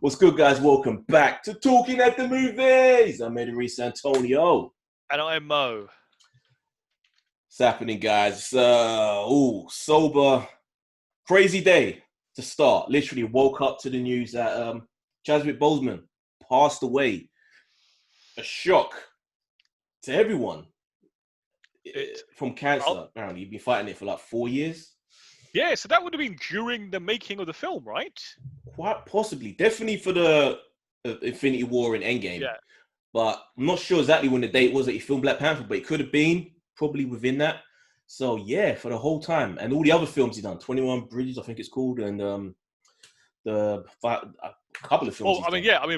What's good, guys? Welcome back to Talking at the Movies. I'm Eddie Reese Antonio. And I'm Mo. What's happening, guys? Sober, crazy day to start. Literally woke up to the news that Chadwick Boseman passed away. A shock to everyone from cancer. Apparently, he'd been fighting it for like 4 years. Yeah, so that would have been during the making of the film, right? Quite possibly. Definitely for the Infinity War and Endgame. Yeah. But I'm not sure exactly when the date was that he filmed Black Panther, but it could have been probably within that. So, yeah, for the whole time. And all the other films he's done, 21 Bridges, I think it's called, and a couple of films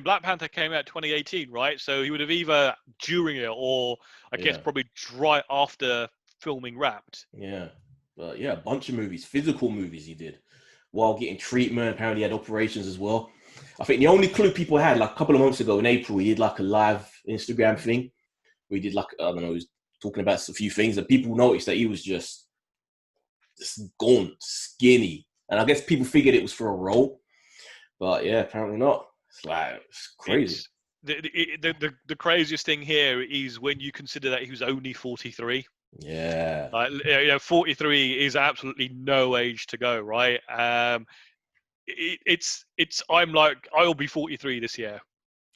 Black Panther came out 2018, right? So he would have either during it or, I guess, probably right after filming wrapped. Yeah. But, yeah, a bunch of movies, physical movies he did while getting treatment. Apparently he had operations as well. I think the only clue people had, like a couple of months ago in April, he did like a live Instagram thing. We did like, I don't know, he was talking about a few things, and people noticed that he was just gaunt, skinny. And I guess people figured it was for a role. But yeah, apparently not. It's crazy. The craziest thing here is when you consider that he was only 43. Yeah. 43 is absolutely no age to go, right? I'm like, I'll be 43 this year.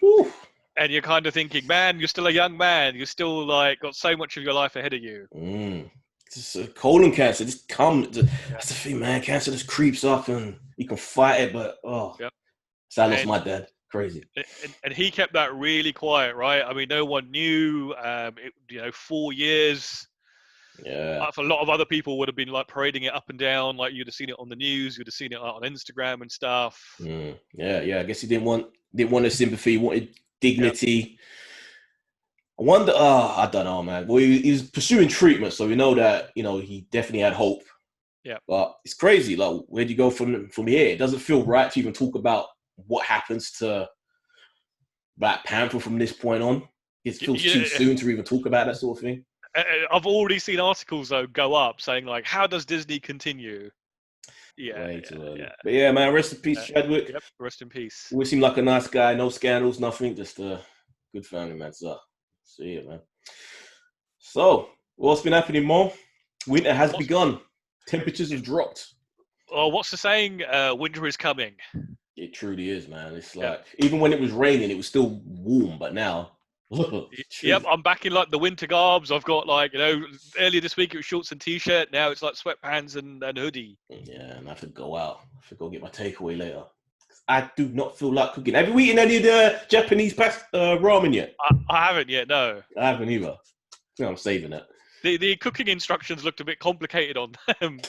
Ooh. And you're kind of thinking, man, you're still a young man. You're still like got so much of your life ahead of you. Just colon cancer, just come. That's the thing, man. Cancer just creeps up and you can fight it, but So I lost my dad. Crazy. And he kept that really quiet, right? I mean, no one knew. 4 years. Yeah. For a lot of other people would have been like parading it up and down, like you'd have seen it on the news, you'd have seen it on Instagram and stuff. Yeah. I guess he didn't want the sympathy, he wanted dignity. I wonder. I don't know, man. Well, he's pursuing treatment, so we know that he definitely had hope. Yeah. But it's crazy. Like, where do you go from here? It doesn't feel right to even talk about what happens to Black Panther from this point on. It feels too soon to even talk about that sort of thing. I've already seen articles though go up saying like, how does Disney continue? Way too early. But yeah, man, rest in peace, Chadwick. Yep, rest in peace. Always seemed like a nice guy, no scandals, nothing, just a good family man. So, see it, man. So, what's been happening, Mo? Winter has begun. Temperatures have dropped. Oh, what's the saying? Winter is coming. It truly is, man. It's like, even when it was raining, it was still warm, but now... Yep, I'm back in like the winter garbs. I've got like, earlier this week it was shorts and t-shirt. Now it's like sweatpants and hoodie. Yeah, and I have to go out. I have to go get my takeaway later. I do not feel like cooking. Have you eaten any of the Japanese ramen yet? I haven't yet, no. I haven't either. I'm saving it. The cooking instructions looked a bit complicated on them.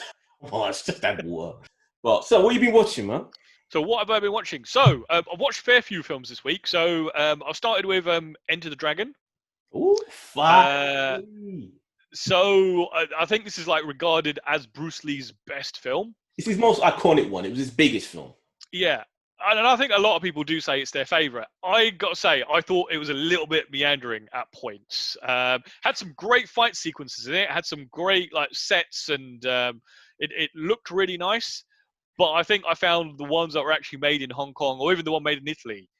Oh, it's just that water. Well, so what have you been watching, man? So what have I been watching? So I've watched a fair few films this week. So I've started with Enter the Dragon. Oh, fine. So I think this is like regarded as Bruce Lee's best film. It's his most iconic one. It was his biggest film. Yeah. And I think a lot of people do say it's their favourite. I got to say, I thought it was a little bit meandering at points. Had some great fight sequences in it. Had some great like sets and it looked really nice. But I think I found the ones that were actually made in Hong Kong or even the one made in Italy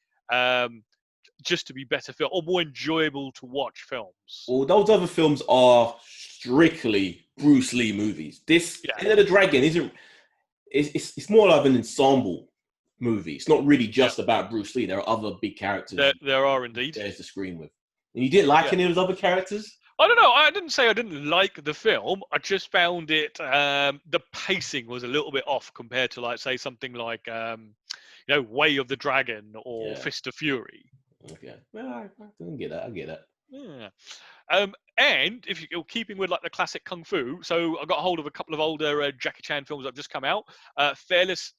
just to be better film or more enjoyable to watch films. Well, those other films are strictly Bruce Lee movies. This Enter the Dragon isn't. It's more like an ensemble movie. It's not really just about Bruce Lee. There are other big characters. There are indeed. There's the screen with. And you didn't like any of those other characters? I don't know. I didn't say I didn't like the film. I just found it, the pacing was a little bit off compared to, like, say, something like, Way of the Dragon or Fist of Fury. Okay. Well, I didn't get that. I get that. Yeah. And if you're keeping with like the classic kung fu, so I got hold of a couple of older Jackie Chan films that have just come out. Fearless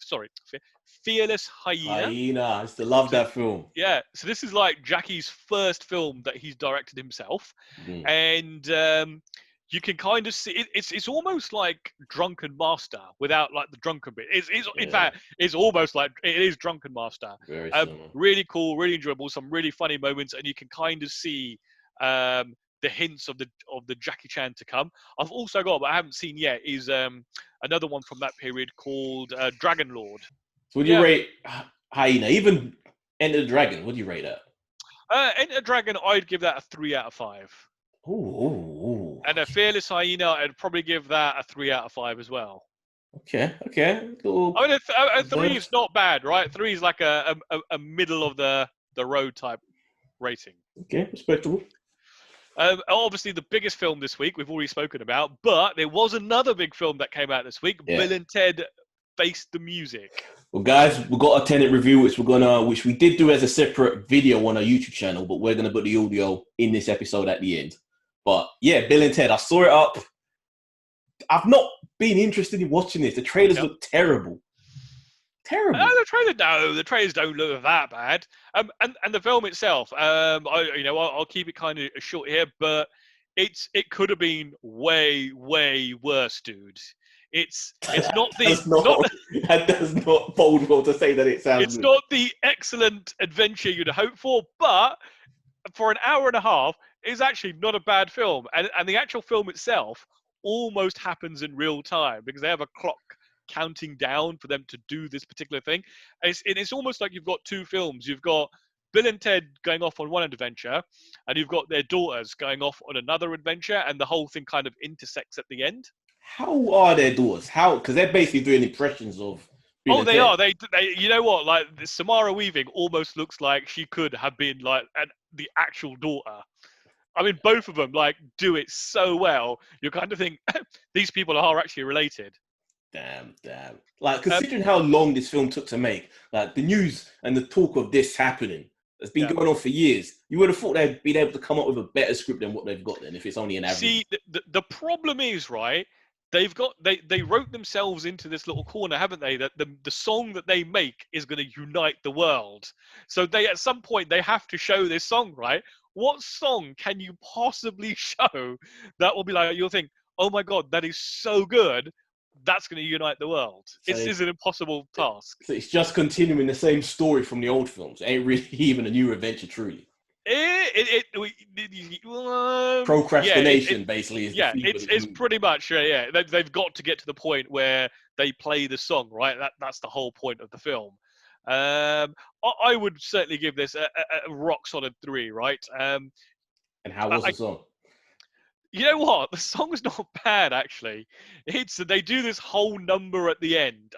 Hyena. I used to love that film. Yeah, so this is like Jackie's first film that he's directed himself, and you can kind of see it's almost like Drunken Master without like the drunken bit. In fact, it's almost like it is Drunken Master. Very really cool, really enjoyable, some really funny moments, and you can kind of see the hints of the Jackie Chan to come. I've also got, but I haven't seen yet, is another one from that period called Dragon Lord. So would you rate Hyena? Even Enter the Dragon. What do you rate that? Enter Dragon, I'd give that a 3 out of 5. Ooh, ooh, ooh. And a Fearless Hyena, I'd probably give that a 3 out of 5 as well. Okay, okay. Little I mean, a 3 is reserved. not bad, right? 3 is like a middle of the road type rating. Okay, respectable. Obviously, the biggest film this week we've already spoken about, but there was another big film that came out this week. Yeah. Bill and Ted Face the Music. Well, guys, we got a Tenet review, which we did do as a separate video on our YouTube channel, but we're gonna put the audio in this episode at the end. But yeah, Bill and Ted, I saw it up. I've not been interested in watching this. The trailers look terrible. Terrible. The trailers don't look that bad. And the film itself, I'll keep it kind of short here, but it could have been way worse, dude. It's not that does not bode well to say that it sounds. It's good. not the excellent adventure you'd hope for, but for an hour and a half, it's actually not a bad film. And the actual film itself almost happens in real time because they have a clock counting down for them to do this particular thing. It's almost like you've got two films. You've got Bill and Ted going off on one adventure, and you've got their daughters going off on another adventure, and the whole thing kind of intersects at the end. How are their daughters? How? Because they're basically doing impressions of. Bill and They Ted. are. They. You know what? Like Samara Weaving almost looks like she could have been like the actual daughter. I mean, both of them like do it so well. You kind of think these people are actually related. Damn. Like, considering how long this film took to make, like the news and the talk of this happening has been going on for years. You would have thought they'd been able to come up with a better script than what they've got then, if it's only an average. See, the problem is, right, they wrote themselves into this little corner, haven't they? That the song that they make is going to unite the world. So they at some point they have to show this song, right? What song can you possibly show that will be like, you'll think, oh my God, that is so good. That's going to unite the world. So It's an impossible task. So it's just continuing the same story from the old films. It ain't really even a new adventure, truly. Procrastination, basically. It's pretty much They've got to get to the point where they play the song, right? That's the whole point of the film. I would certainly give this a rock solid 3, right? And how was the song? You know what? The song's not bad, actually. They do this whole number at the end.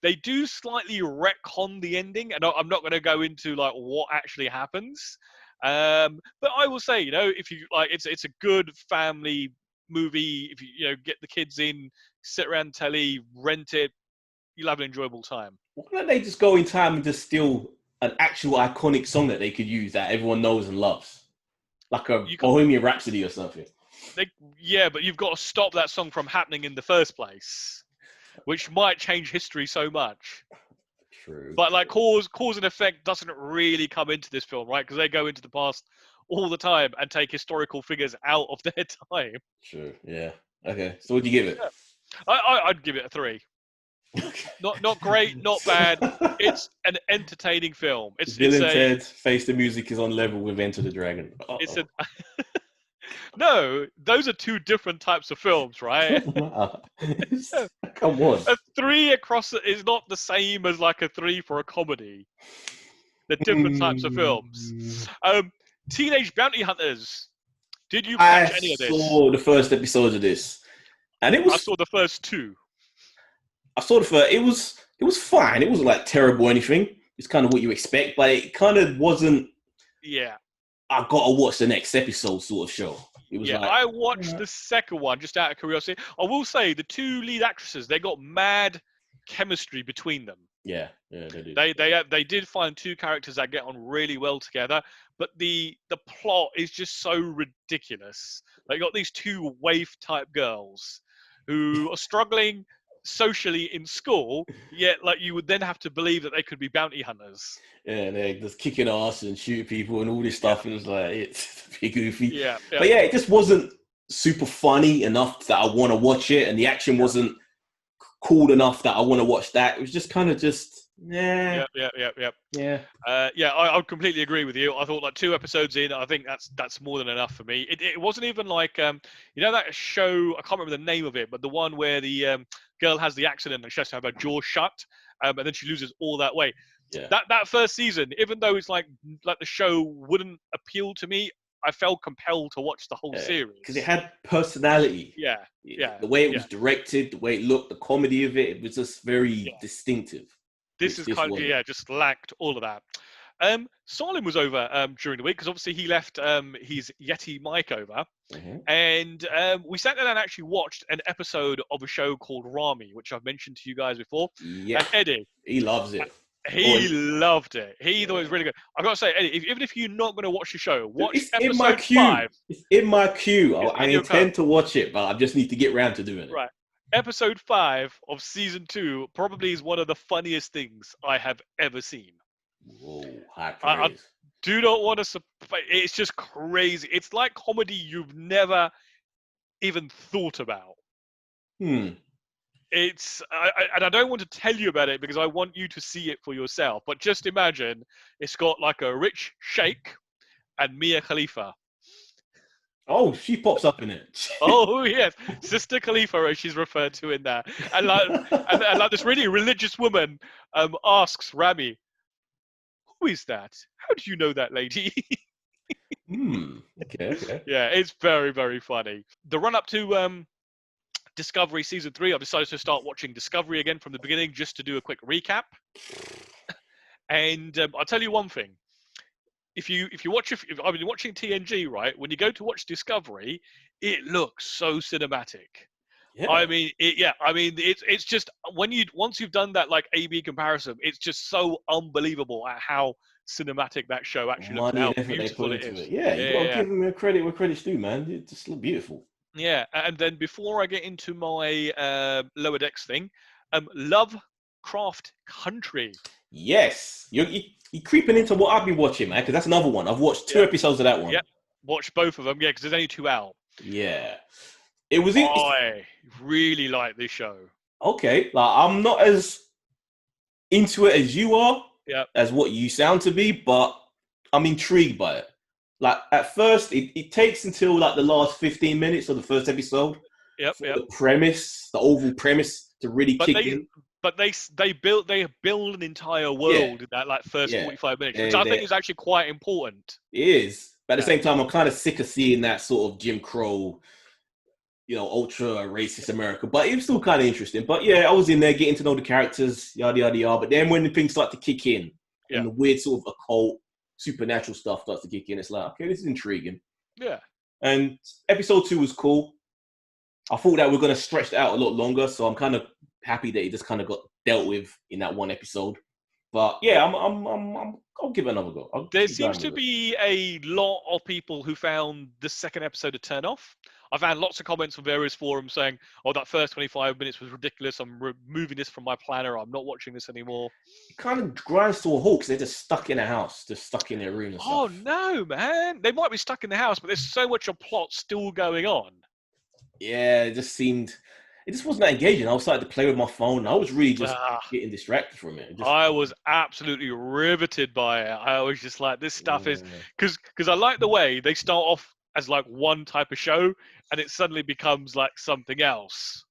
They do slightly retcon the ending, and I'm not going to go into like what actually happens. But I will say, if you like, it's a good family movie. If you get the kids in, sit around telly, rent it, you'll have an enjoyable time. Why don't they just go in time and just steal an actual iconic song that they could use that everyone knows and loves, like a Bohemian Rhapsody or something? But you've got to stop that song from happening in the first place, which might change history so much. True. But like cause and effect doesn't really come into this film, right? Because they go into the past all the time and take historical figures out of their time. True. Yeah. Okay. So what'd you give it? I'd give it a 3. Not great, not bad. It's an entertaining film. Bill and Ted Face the Music is on level with Enter the Dragon. No, those are two different types of films, right? Come on. A 3 across is not the same as like a 3 for a comedy. They're different types of films. Teenage Bounty Hunters. Did you catch any of this? I saw the first episodes of this, and I saw the first 2. I saw the first. It was fine. It wasn't like terrible or anything. It's kind of what you expect, but it kind of wasn't. Yeah. I gotta watch the next episode sort of show. It was I watched the second one just out of curiosity. I will say the 2 lead actresses, they got mad chemistry between them. Yeah, they did. They did find 2 characters that get on really well together, but the plot is just so ridiculous. They got these 2 waif type girls who are struggling socially in school, yet like you would then have to believe that they could be bounty hunters. Yeah, and they're just kicking ass and shooting people and all this stuff, and it's like it's pretty goofy. Yeah. But yeah, it just wasn't super funny enough that I want to watch it, and the action wasn't cool enough that I want to watch that. It was just kind of just Yeah. I completely agree with you. I thought like 2 episodes in, I think that's more than enough for me. It wasn't even like that show, I can't remember the name of it, but the one where the girl has the accident and she has to have her jaw shut, and then she loses all that weight. Yeah. That first season, even though it's like the show wouldn't appeal to me, I felt compelled to watch the whole Because it series. had personality. Yeah, yeah, The way it yeah, was directed, the way it looked, the comedy of it, it was just very yeah. distinctive, This which is this kind of, wasn't. just lacked all of that. Solin was over during the week because obviously he left his Yeti mic over, Mhm. and we sat down and actually watched an episode of a show called Rami, which I've mentioned to you guys before. Yeah, And Eddie, he loves it. he Oh, loved it. He thought it was yeah. really good. I've got to say, Eddie, even if you're not going to watch the show, watch It's in my episode queue. 5. It's in my queue. It's I in your intend to watch it, but I just need to get around to doing it. right. Episode 5 of season 2 probably is one of the funniest things I have ever seen. Whoa, high I praise. do not want to. It's just crazy. It's like comedy you've never even thought about. Hmm. And I don't want to tell you about it because I want you to see it for yourself. But just imagine it's got like a rich sheikh and Mia Khalifa. Oh, she pops up in it. Oh yes, Sister Khalifa, as she's referred to in there, and like this really religious woman asks Rami, "Who is that? How do you know that lady?" Okay, okay. Yeah, it's very very funny. The run up to Discovery season 3, I've decided to start watching Discovery again from the beginning just to do a quick recap. And I'll tell you one thing: if you watch, if I've been watching TNG, right? When you go to watch Discovery, it looks so cinematic. Yeah. I mean, it's just once you've done that like A/B comparison, it's just so unbelievable at how cinematic that show actually looks and Money how and effort they beautiful put it into is. it. Yeah, you gotta Yeah, give them credit where credit's due, man. It just look beautiful. yeah. And then before I get into my Lower Decks thing, Lovecraft Country. Yes, you're creeping into what I've been watching, man. Because that's another one. I've watched two Yeah, episodes of that yeah. one. Watch both of them, yeah, because there's only 2 out. Yeah, it was in. I really like this show. Okay, like I'm not as into it as you are, Yeah, as what you sound to be, but I'm intrigued by it. Like at first, it takes until like the last 15 minutes of the first episode yep, for yep. the overall premise to really But kick they in. but they build an entire Yeah, world in that like first yeah, 45 minutes, which and I think is actually quite important. it is. But at the Yeah, same time, I'm kind of sick of seeing that sort of Jim Crow, ultra racist America. But it was still kind of interesting. But yeah, I was in there getting to know the characters, yada yada yada. But then when the things start to kick in yeah, and the weird sort of occult, supernatural stuff starts to kick in, it's like, okay, this is intriguing. yeah. And episode 2 was cool. I thought that we're going to stretch it out a lot longer, so I'm kind of happy that it just kind of got dealt with in that one episode. But yeah, I'll give it another go. I'll There keep seems going to with it. be a lot of people who found the second episode a turn off. I've had lots of comments from various forums saying, "Oh, that first 25 minutes was ridiculous. I'm removing this from my planner. I'm not watching this anymore." It kind of grinds to a halt because they're just stuck in a house, just stuck in their room and Oh stuff. no, man! They might be stuck in the house, but there's so much of plot still going on. Yeah, it just wasn't that engaging. I was starting to play with my phone. I was really just Ah, getting distracted from it. I was absolutely riveted by it. I was just like, this stuff is Yeah. because I like the way they start off as like one type of show and it suddenly becomes like something else.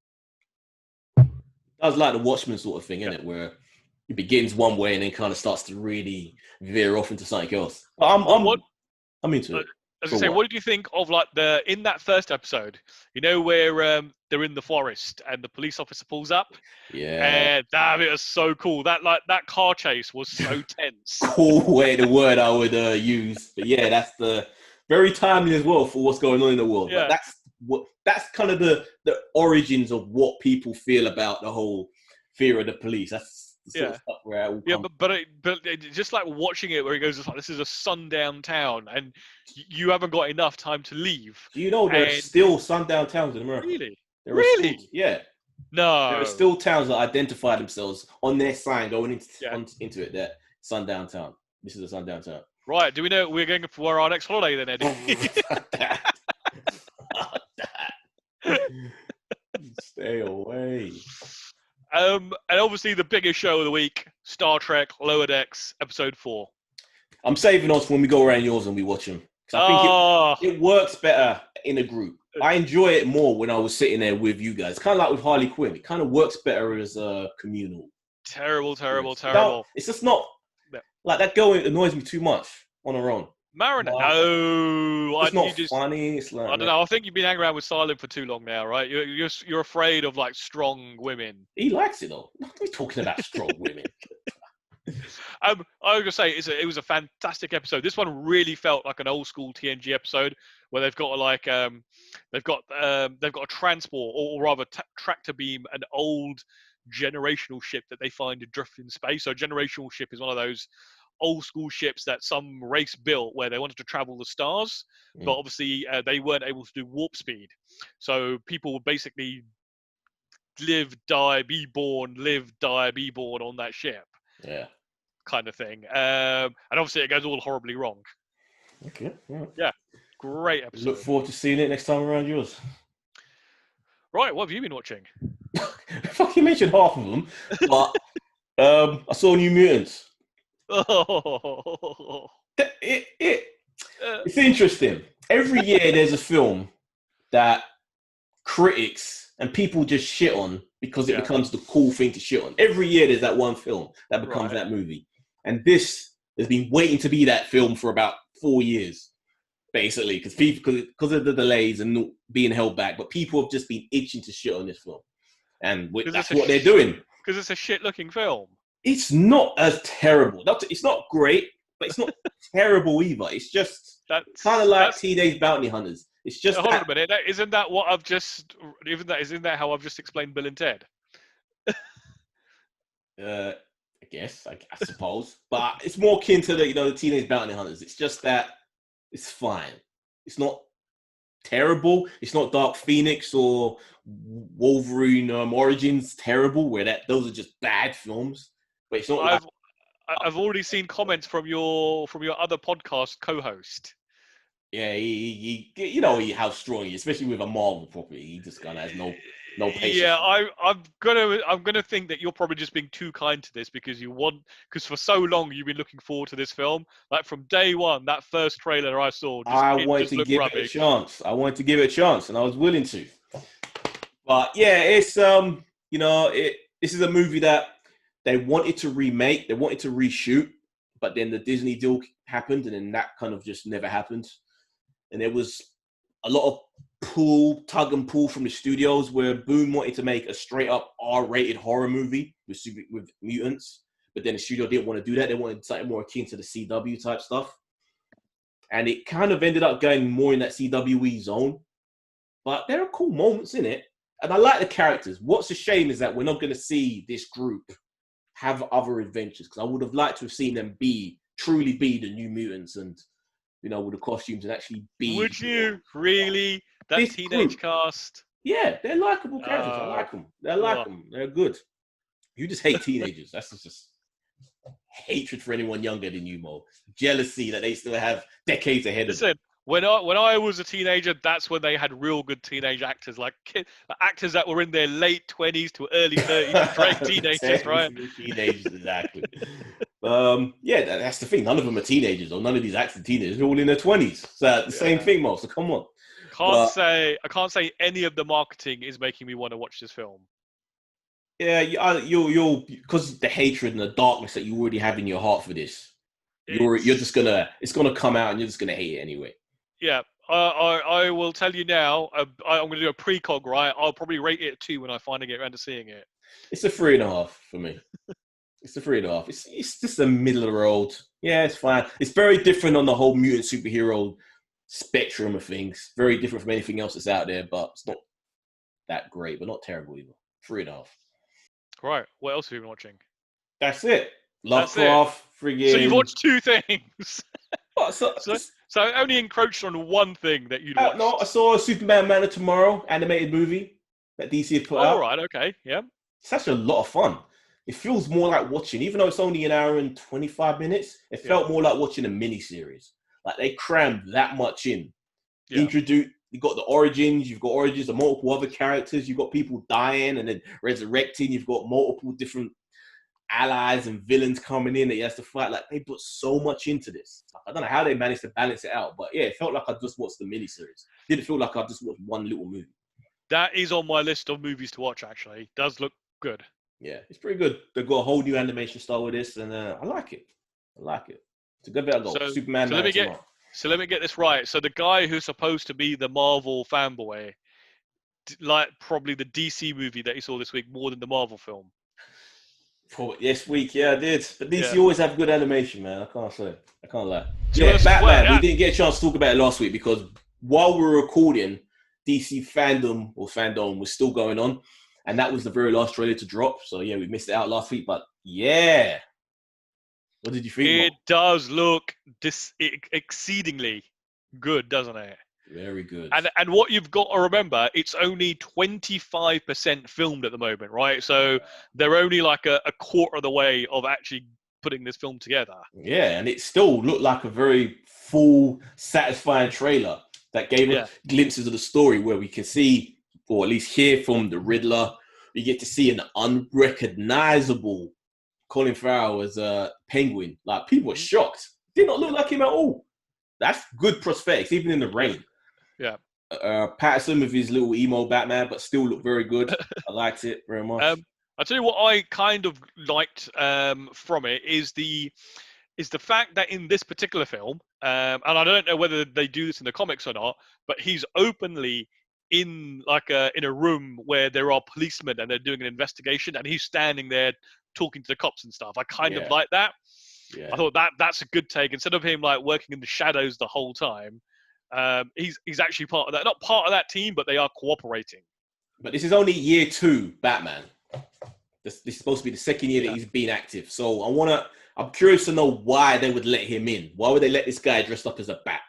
That was like the Watchmen sort of thing, Yeah. isn't it? Where it begins one way and then kind of starts to really veer off into something else. But What I'm into uh, it. as I For say, what? what did you think of like the in that first episode? You know where they're in the forest and the police officer pulls up, Yeah. and that it was so cool. That car chase was so tense. Cool way the word I would use. But yeah, that's the very timely as well for what's going on in the world. But Yeah, that's kind of the origins of what people feel about the whole fear of the police. That's the sort of yeah. stuff where it will Yeah, come. just like watching it where he goes, like, this is a sundown town, and you haven't got enough time to leave. Do you know there are And still sundown towns in America? really, There are still, really, yeah, there are no, still towns that identify themselves on their sign going yeah, into it that sundown town. This is a sundown town. right. Do we know we're going for our next holiday then, Eddie? Fuck that. Fuck that. Stay away. And obviously the biggest show of the week, Star Trek Lower Decks Episode 4. I'm saving us when we go around yours and we watch them. Because I Oh, think it works better in a group. I enjoy it more when I was sitting there with you guys. Kind of like with Harley Quinn. It kind of works better as a communal. terrible, terrible, experience. terrible. It's just not Like that girl annoys me too much on her own. Mariner. But No, it's not you just. funny. It's I like, don't man, know. I think you've been hanging around with Silent for too long now, right? You're afraid of like strong women. he likes it though. What are we talking about strong women? I was gonna say it was a fantastic episode. This one really felt like an old school TNG episode where they've got they've got a transport or rather tractor beam an old generational ship that they find adrift in space. So a generational ship is one of those old school ships that some race built where they wanted to travel the stars, but Mm, obviously they weren't able to do warp speed. So people would basically live, die, be born, live, die, be born on that ship yeah. kind of thing. And obviously it goes all horribly wrong. Okay. Yeah. Yeah, great Look episode. forward to seeing it next time around yours. Right, what have you been watching? Fucking mentioned half of them, but I saw New Mutants. Oh, It's interesting. Every year there's a film that critics and people just shit on because it yeah, becomes the cool thing to shit on. Every year there's that one film that becomes right. that movie. And this has been waiting to be that film for about 4 years, basically, because of the delays and not being held back. But people have just been itching to shit on this film. And that's what they're doing. Because it's a shit-looking film. It's not as terrible. It's not great, but it's not terrible either. It's just kind of like That's. Teenage Bounty Hunters. It's just Hold on that. a minute. Isn't that what I've just? Isn't that how I've just explained Bill and Ted? I guess, I suppose, but it's more akin to the Teenage Bounty Hunters. It's just that it's fine. It's not terrible. It's not Dark Phoenix or Wolverine Origins terrible, where those are just bad films. But it's not like I've already seen comments from your other podcast co-host. yeah, how strong he is, especially with a Marvel property. He just kind of has no patience. Yeah, I'm gonna think that you're probably just being too kind to this because because for so long you've been looking forward to this film. Like from day one, that first trailer I saw I it wanted just to looked give it a rubbish. chance. I wanted to give it a chance, and I was willing to. But yeah, it's this is a movie that they wanted to remake, they wanted to reshoot, but then the Disney deal happened, and then that kind of just never happened. And there was a lot of tug and pull from the studios where Boom wanted to make a straight up R-rated horror movie with mutants, but then the studio didn't want to do that. They wanted something more akin to the CW type stuff, and it kind of ended up going more in that CWE zone. But there are cool moments in it, and I like the characters. What's a shame is that we're not going to see this group have other adventures, because I would have liked to have seen them truly be the New Mutants, and with the costumes, and actually be Would you really? That this teenage group. cast. Yeah, they're likable characters. I Uh, like them. They like them. They're good. You just hate teenagers. That's just hatred for anyone younger than you, Mo. Jealousy that they still have decades ahead of them. Listen, when I was a teenager, that's when they had real good teenage actors, like actors that were in their late 20s to early 30s, portraying teenagers, right? Teenagers, exactly. Yeah, that's the thing. None of them are teenagers, or none of these actors are teenagers. They're all in their 20s. So the same Yeah. thing, Mo. So come on. Can't But say I can't say any of the marketing is making me want to watch this film. yeah, you'll because the hatred and the darkness that you already have in your heart for this, you're just It's it's gonna come out, and you're just gonna hate it anyway. yeah. I will tell you now. I'm going to do a precog, right? I'll probably rate it a 2 when I finally get around to seeing it. It's a 3.5 for me. It's a 3.5. It's just a middle of the road. Yeah, it's fine. It's very different on the whole mutant superhero spectrum of things. Very different from anything else that's out there, but it's not that great, but not terrible either. 3.5. Right. What else have you been watching? That's it. That's it. Lovecraft, So you've friggin' watched 2 things. what? So I only encroached on one thing that you'd No, I watched. saw Superman Man of Tomorrow animated movie that DC have put All out. right. Okay. Yeah. It's actually a lot of fun. It feels more like watching, even though it's only an hour and 25 minutes, it Yeah. felt more like watching a mini series. Like they crammed that much in. Yeah. You've got the origins of multiple other characters, you've got people dying and then resurrecting, you've got multiple different allies and villains coming in that he has to fight. Like they put so much into this. I don't know how they managed to balance it out, but yeah, it felt like I just watched the miniseries. Didn't feel like I just watched one little movie. That is on my list of movies to watch. Actually, does look good. Yeah, it's pretty good. They've got a whole new animation style with this, and I like it. I like it. It's a good bit of gold. So, Superman so let 9 me get tomorrow. so let me get this right. So the guy who's supposed to be the Marvel fanboy, like probably the DC movie that he saw this week more than the Marvel film. For this week, yeah, I did. But Yeah. DC always have good animation, man. I can't say. I can't lie. To be Yeah, honest, well, Batman. We didn't get a chance to talk about it last week because while we were recording, DC fandom was still going on, and that was the very last trailer to drop. So yeah, we missed it out last week. But yeah, what did you think, it Mo? does look exceedingly good, doesn't it? Very good. And what you've got to remember, it's only 25% filmed at the moment, right? So they're only like a quarter of the way of actually putting this film together. Yeah, and it still looked like a very full, satisfying trailer that gave us Yeah. glimpses of the story where we can see, or at least hear from the Riddler. We get to see an unrecognizable Colin Farrell as a Penguin. Like, people were shocked. Did not look like him at all. That's good prosthetics, even in the rain. Yeah. Patterson with his little emo Batman, but still looked very good. I liked it very much. I'll tell you what I kind of liked from it is the fact that in this particular film, and I don't know whether they do this in the comics or not, but he's openly in in a room where there are policemen and they're doing an investigation, and he's standing there talking to the cops and stuff. I kind of like that. Yeah. I thought that's a good take. Instead of him like working in the shadows the whole time, he's actually part of that. Not part of that team, but they are cooperating. But this is only year 2 Batman. This is supposed to be the second year that he's been active. So I'm curious to know why they would let him in. Why would they let this guy dressed up as a bat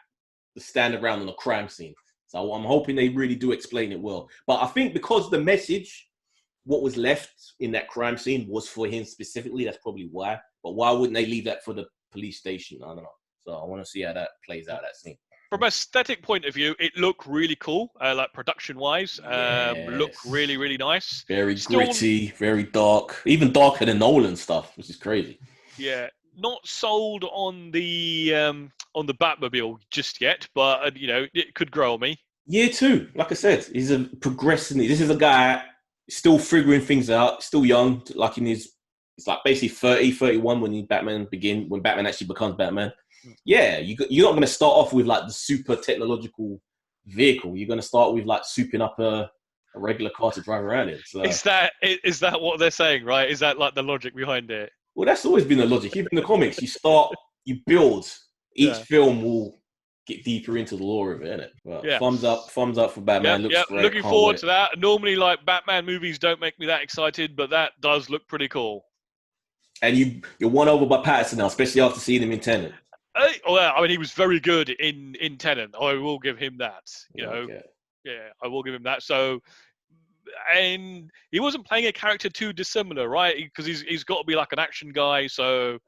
to stand around on a crime scene? So I'm hoping they really do explain it well. But I think because the message, what was left in that crime scene was for him specifically, that's probably why. But why wouldn't they leave that for the police station? I don't know. So I want to see how that plays out, that scene. From an aesthetic point of view, it looked really cool, like production-wise. Looked really, really nice. Very gritty, very dark. Even darker than Nolan stuff, which is crazy. Yeah, not sold on the Batmobile just yet, but it could grow on me. Year 2, like I said, he's a progressing. This is a guy still figuring things out, still young, like it's like basically 30, 31 when Batman actually becomes Batman. Yeah, you're not going to start off with like the super technological vehicle. You're going to start with like souping up a regular car to drive around in. So, is that what they're saying, right? Is that like the logic behind it? Well, that's always been the logic. Even in the comics, you build. Each film will get deeper into the lore of it, innit? Well, thumbs up for Batman. Looks great. Looking forward to that. Normally, like Batman movies don't make me that excited, but that does look pretty cool. And you're won over by Patterson now, especially after seeing him in Tenet. I mean, he was very good in Tenet. I will give him that. I will give him that. So, and he wasn't playing a character too dissimilar, right? Because he's got to be like an action guy. So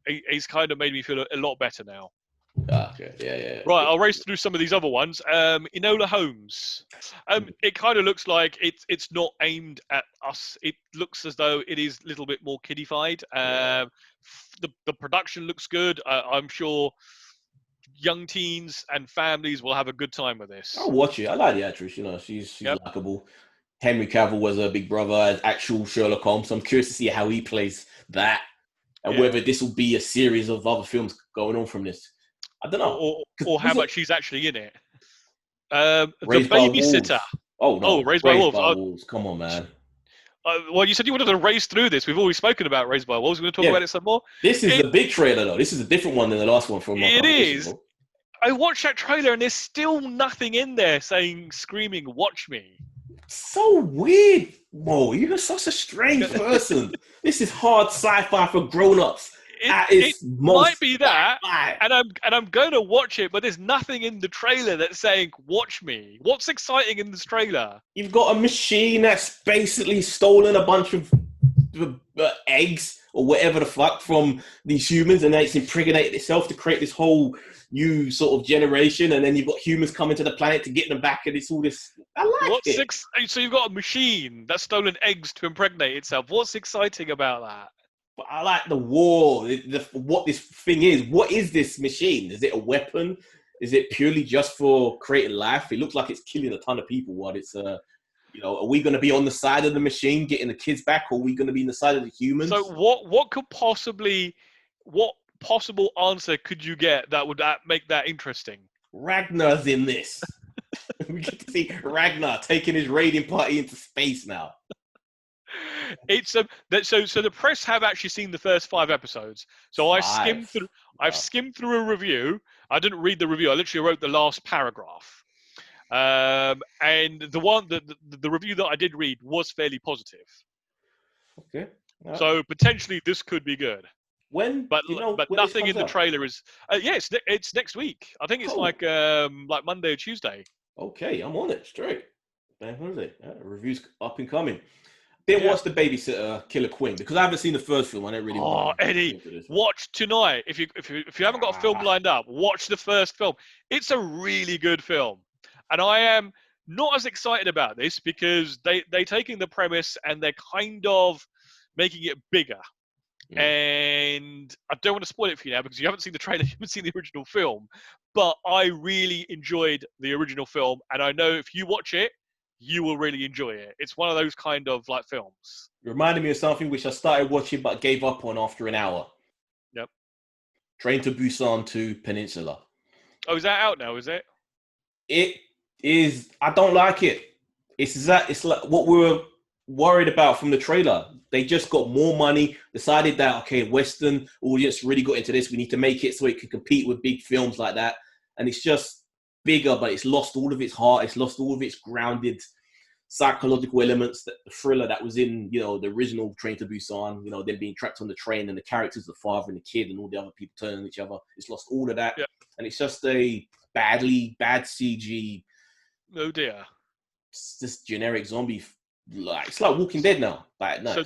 he's kind of made me feel a lot better now. Okay. Yeah. Right, I'll race through some of these other ones. Enola Holmes. It kind of looks like it's not aimed at us. It looks as though it is a little bit more kiddified. The production looks good. I'm sure young teens and families will have a good time with this. I'll watch it. I like the actress. She's likable. Henry Cavill was her big brother as actual Sherlock Holmes. So I'm curious to see how he plays that and whether this will be a series of other films going on from this. I don't know. Or how much she's actually in it. The Raised by Babysitter. Wolves. Oh, no. Raised by Wolves. Wolves. Come on, man. Well, you said you wanted to race through this. We've already spoken about Raised by Wolves. We're going to talk about it some more. This is the big trailer, though. This is a different one than the last one from It is. I watched that trailer and there's still nothing in there screaming, "Watch me." So weird. Whoa, you're such a strange person. This is hard sci-fi for grown-ups. It might be that, and I'm going to watch it, but there's nothing in the trailer that's saying "Watch me." What's exciting in this trailer? You've got a machine that's basically stolen a bunch of eggs or whatever the fuck from these humans, and then it's impregnated itself to create this whole new sort of generation, and then you've got humans coming to the planet to get them back, and it's all this. I like it. So you've got a machine that's stolen eggs to impregnate itself. What's exciting about that? But I like the war, what this thing is. What is this machine? Is it a weapon? Is it purely just for creating life? It looks like it's killing a ton of people. What it's are we going to be on the side of the machine getting the kids back, or are we going to be on the side of the humans? So what possible answer could you get that would make that interesting? Ragnar's in this. We get to see Ragnar taking his raiding party into space now. It's so the press have actually seen the first 5 episodes. So I skimmed through. I've skimmed through a review. I didn't read the review. I literally wrote the last paragraph. And the review that I did read was fairly positive. Okay. So potentially this could be good. When? But Do you know but when nothing this in the comes out? trailer is. Yeah, it's next week. I think it's Cool. like Monday or Tuesday. Okay, I'm on it straight. Definitely. Reviews up and coming. Didn't watch The Babysitter Killer Queen because I haven't seen the first film. I don't really want to Eddie, into this one. watch tonight. If you haven't got a film lined up, watch the first film. It's a really good film, and I am not as excited about this because they taking the premise and they're kind of making it bigger. And I don't want to spoil it for you now because you haven't seen the trailer, you haven't seen the original film. But I really enjoyed the original film, and I know if you watch it, you will really enjoy it. It's one of those kind of like films. It reminded me of something which I started watching but gave up on after an hour. Yep. Train to Busan 2 Peninsula. Oh, is that out now? Is it? It is. I don't like it. It's like what we were worried about from the trailer. They just got more money, decided that, okay, Western audience really got into this. We need to make it so it can compete with big films like that. And it's just bigger, but it's lost all of its heart. It's lost all of its grounded psychological elements, that the thriller that was in, the original Train to Busan, them being trapped on the train and the characters, the father and the kid and all the other people turning on each other. It's lost all of that. Yeah. And it's just a bad CG. Oh dear. It's just generic zombie. It's like Walking Dead now. So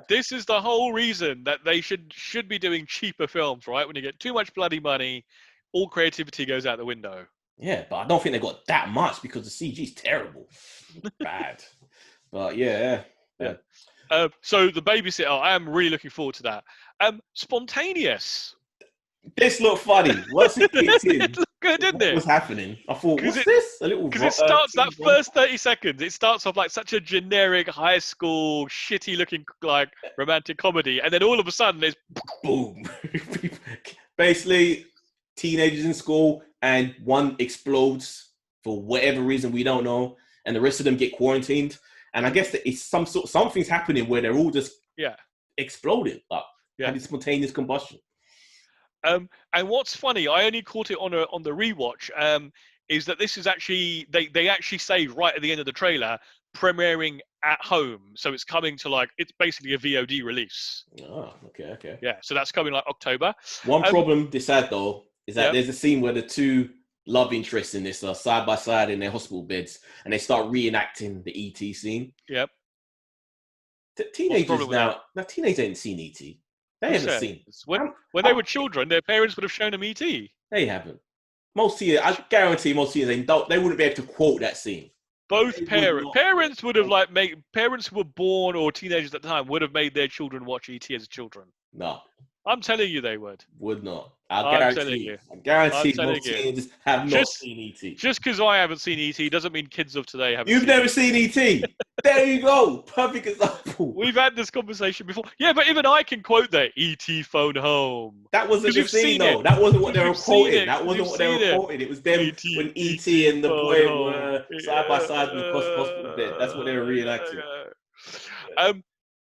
this is the whole reason that they should be doing cheaper films, right? When you get too much bloody money, all creativity goes out the window. Yeah, but I don't think they got that much because the CG is terrible. Bad. But yeah. So The Babysitter, I am really looking forward to that. Spontaneous. This looked funny. Once it kicked in, It looked good, didn't it? What was happening? I thought, what's this? A little. Because it starts that first 30 seconds. It starts off like such a generic high school, shitty-looking like romantic comedy, and then all of a sudden there's boom. Basically, teenagers in school, and one explodes for whatever reason we don't know, and the rest of them get quarantined. And I guess that it's something's happening where they're all just exploding, having spontaneous combustion. And what's funny, I only caught it on the rewatch. Is that this is actually they actually say right at the end of the trailer, premiering at home, so it's coming to it's basically a VOD release. Oh, okay. Yeah, so that's coming like October. One problem they said though is that there's a scene where the two love interests in this are side by side in their hospital beds, and they start reenacting the ET scene. Yep. Teenagers now teenagers ain't seen ET. They haven't seen. When they were children, their parents would have shown them ET. They haven't. Most teenagers, I guarantee, they wouldn't be able to quote that scene. Both parents would have parents who were born or teenagers at the time would have made their children watch ET as children. No, I'm telling you, they would. Would not. I guarantee most teenagers have not seen ET. Just because I haven't seen ET doesn't mean kids of today haven't. You've never seen ET. There you go. Perfect example. We've had this conversation before. Yeah, but even I can quote that ET phone home. That wasn't the scene, though. That wasn't what they were quoting. That wasn't what they were quoting. It was them when ET and the boy were side by side in the hospital bed. That's what they were reenacting.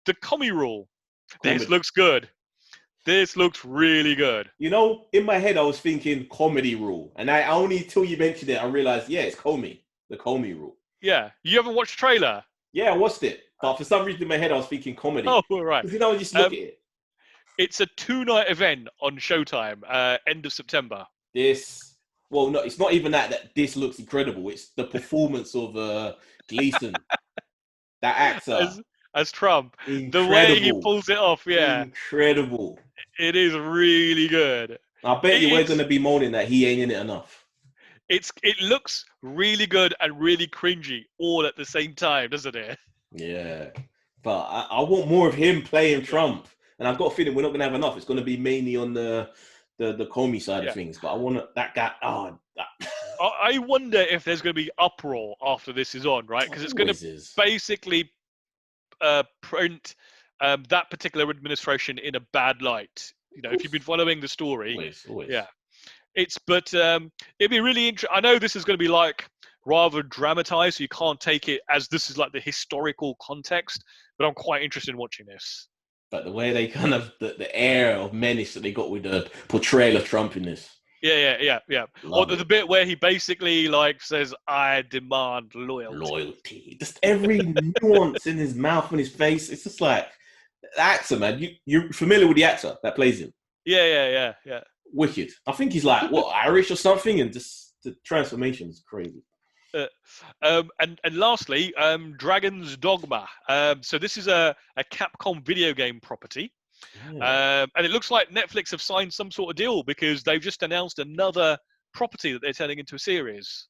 The commie rule. This looks good. This looks really good. In my head, I was thinking comedy rule. And I only till you mentioned it, I realized, it's Comey. The Comey rule. Yeah. You haven't watched the trailer? Yeah, I watched it. But for some reason in my head, I was thinking comedy. Oh, right. Because just look at it. It's a 2-night event on Showtime, end of September. No, it's not even that this looks incredible. It's the performance of Gleason. That actor. As Trump. Incredible. The way he pulls it off, Incredible. It is really good. I bet we're going to be moaning that he ain't in it enough. It looks really good and really cringy all at the same time, doesn't it? Yeah. But I want more of him playing Trump. And I've got a feeling we're not going to have enough. It's going to be mainly on the Comey side of things. But I want that guy. I wonder if there's going to be uproar after this is on, right? Because it's going to basically print that particular administration in a bad light You Of know, if you've course. been following the story, Always, always. yeah. But it'd be really interesting. I know this is going to be like rather dramatized, so you can't take it as this is like the historical context. But I'm quite interested in watching this. But the way they kind of the air of menace that they got with the portrayal of Trump in this, Yeah. Or love the it. bit where he basically like says, "I demand loyalty." Loyalty, just every nuance in his mouth and his face. It's just like the actor, man. You're familiar with the actor that plays him? Yeah. Wicked. I think he's like what, Irish or something, and just the transformation is crazy. And lastly, Dragon's Dogma. So this is a Capcom video game property. Yeah. And it looks like Netflix have signed some sort of deal because they've just announced another property that they're turning into a series.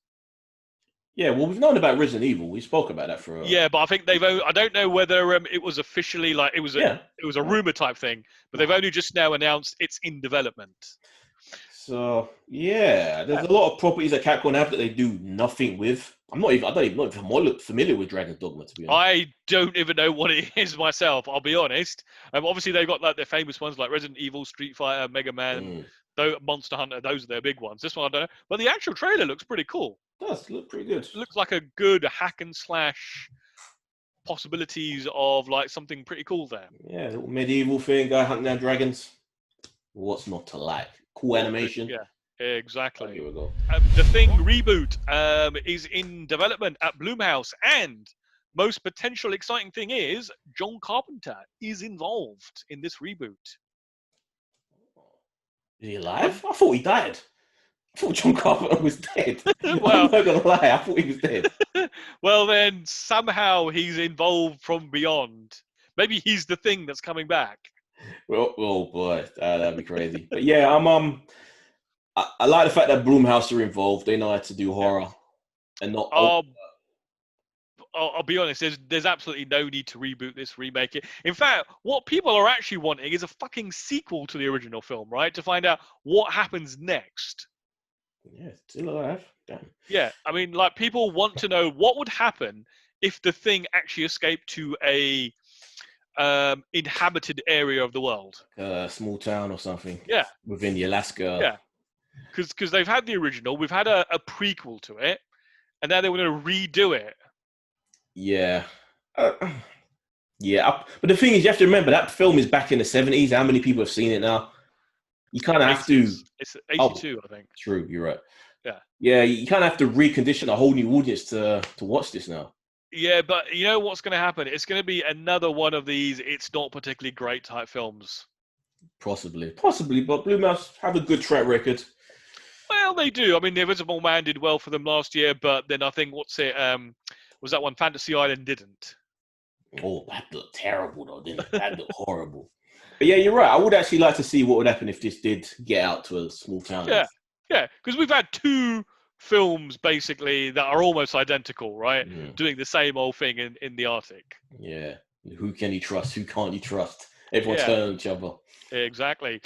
Yeah, well, we've known about Resident Evil. We spoke about that for Yeah, but I think they've. I don't know whether it was officially like yeah. it was a rumor type thing, but they've Nah. only just now announced it's in development. So yeah, there's a lot of properties that Capcom have that they do nothing with. I don't even know if I'm more familiar with Dragon's Dogma, to be honest. I don't even know what it is myself. I'll be honest. Obviously they've got like their famous ones like Resident Evil, Street Fighter, Mega Man, Mm. though Monster Hunter. Those are their big ones. This one I don't know, but the actual trailer looks pretty cool. Does look pretty good. It looks like a good hack and slash possibilities of like something pretty cool there. Yeah, little medieval thing, guy hunting down dragons. What's not to like? Cool animation. Yeah, I'll exactly. give it a go. The Thing reboot is in development at Blumhouse, and most potential exciting thing is John Carpenter is involved in this reboot. Is he alive? I thought he died. I thought John Carpenter was dead. I'm well, not gonna lie, I thought he was dead. well, then somehow he's involved from beyond. Maybe he's the Thing that's coming back. Well, oh boy, that'd be crazy. But yeah, I like the fact that Blumhouse are involved. They know how to do Yeah. horror and not. I'll be honest. There's absolutely no need to reboot this, remake it. In fact, what people are actually wanting is a fucking sequel to the original film, right? To find out what happens next. Yeah, still alive. Damn. Yeah, I mean, like people want to know what would happen if the Thing actually escaped to a inhabited area of the world. A small town or something. Yeah, Within the Alaska. yeah, because they've had the original, we've had a prequel to it, and now they want to redo it. Yeah. Uh, yeah. But the thing is, you have to remember that film is back in the 70s. How many people have seen it now? You kind of have to. It's Oh, 82, I think. true. You're right. Yeah. Yeah, you kind of have to recondition a whole new audience to watch this now. Yeah, but you know what's going to happen? It's going to be another one of these it's not particularly great type films. Possibly. But Blumhouse have a good track record. Well, they do. I mean, The Invisible Man did well for them last year, but then I think was that one Fantasy Island didn't. Oh, that looked terrible though, didn't it? That looked horrible. But yeah, you're right. I would actually like to see what would happen if this did get out to a small town. Yeah, because we've had two films basically that are almost identical, right? Mm. Doing the same old thing in the Arctic. Yeah. Who can you trust? Who can't you trust? Everyone Yeah. turn on each other. Exactly.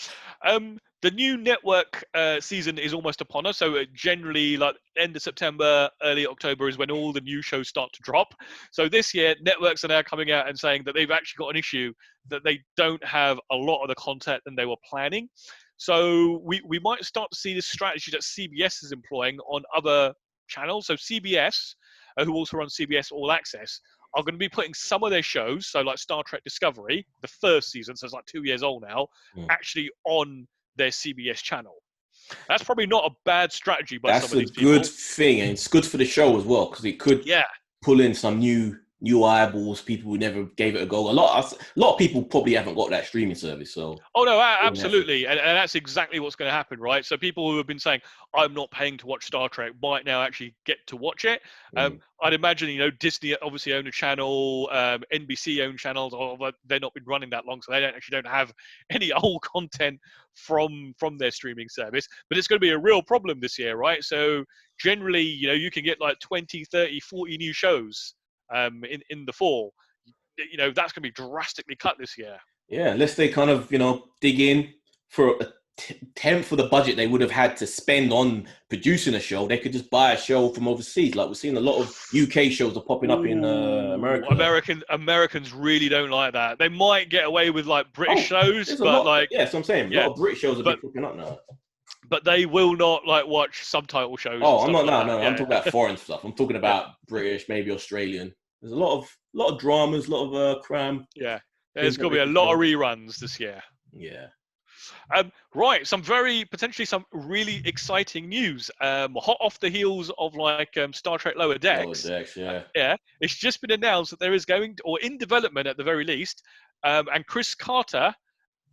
The new network season is almost upon us. So generally, like end of September, early October is when all the new shows start to drop. So this year, networks are now coming out and saying that they've actually got an issue that they don't have a lot of the content than they were planning. So we might start to see this strategy that CBS is employing on other channels. So CBS, who also run CBS All Access, are going to be putting some of their shows, so like Star Trek Discovery, the first season, so it's like 2 years old now, actually on their CBS channel. That's probably not a bad strategy by some of these people. That's a good thing, and it's good for the show as well because it could pull in some new eyeballs, people who never gave it a go. A lot of people probably haven't got that streaming service. So no, absolutely, and that's exactly what's going to happen, right? So people who have been saying I'm not paying to watch Star Trek might now actually get to watch it. I'd imagine Disney obviously own a channel, NBC own channels, although they've not been running that long, so they don't have any old content from their streaming service. But it's going to be a real problem this year, right? So generally, you can get like 20, 30, 40 new shows in the fall. That's going to be drastically cut this year. Yeah, unless they kind of dig in for tenth of the budget they would have had to spend on producing a show. They could just buy a show from overseas. Like we're seeing a lot of UK shows are popping up in Ooh, America. Americans really don't like that. They might get away with like British Oh, shows, there's a but lot. like, Yeah, that's what I'm saying. A yeah, lot of British shows have been but popping up now. they will not like watch subtitle shows and Oh, I'm stuff not. like No, that. no. I'm Yeah, talking about foreign stuff. I'm talking yeah, about British, maybe Australian. There's a lot of dramas, a lot of crime yeah. There's things that going they to be a could lot of show. reruns this year. Yeah. Right, potentially some really exciting news. Hot off the heels of like Star Trek Lower Lower Decks. decks. Yeah. Yeah, it's just been announced that there is or in development at the very least, and Chris Carter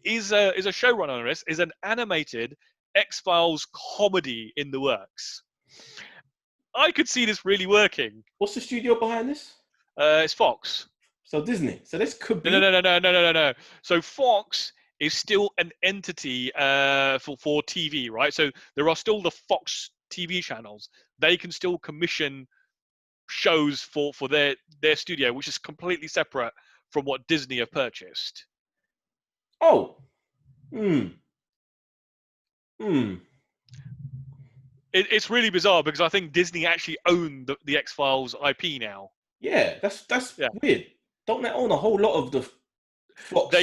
is a showrunner on this. Is an animated X-Files comedy in the works. I could see this really working. What's the studio behind this? It's Fox. So Disney. So this could No, no, be. no, no, no, no, no, no. So Fox is still an entity for TV, right? So there are still the Fox TV channels. They can still commission shows for their studio, which is completely separate from what Disney have purchased. Oh. Hmm. Hmm. It's really bizarre because I think Disney actually own the X-Files IP now. Yeah. That's Yeah, weird. Don't they own a whole lot of the Fox?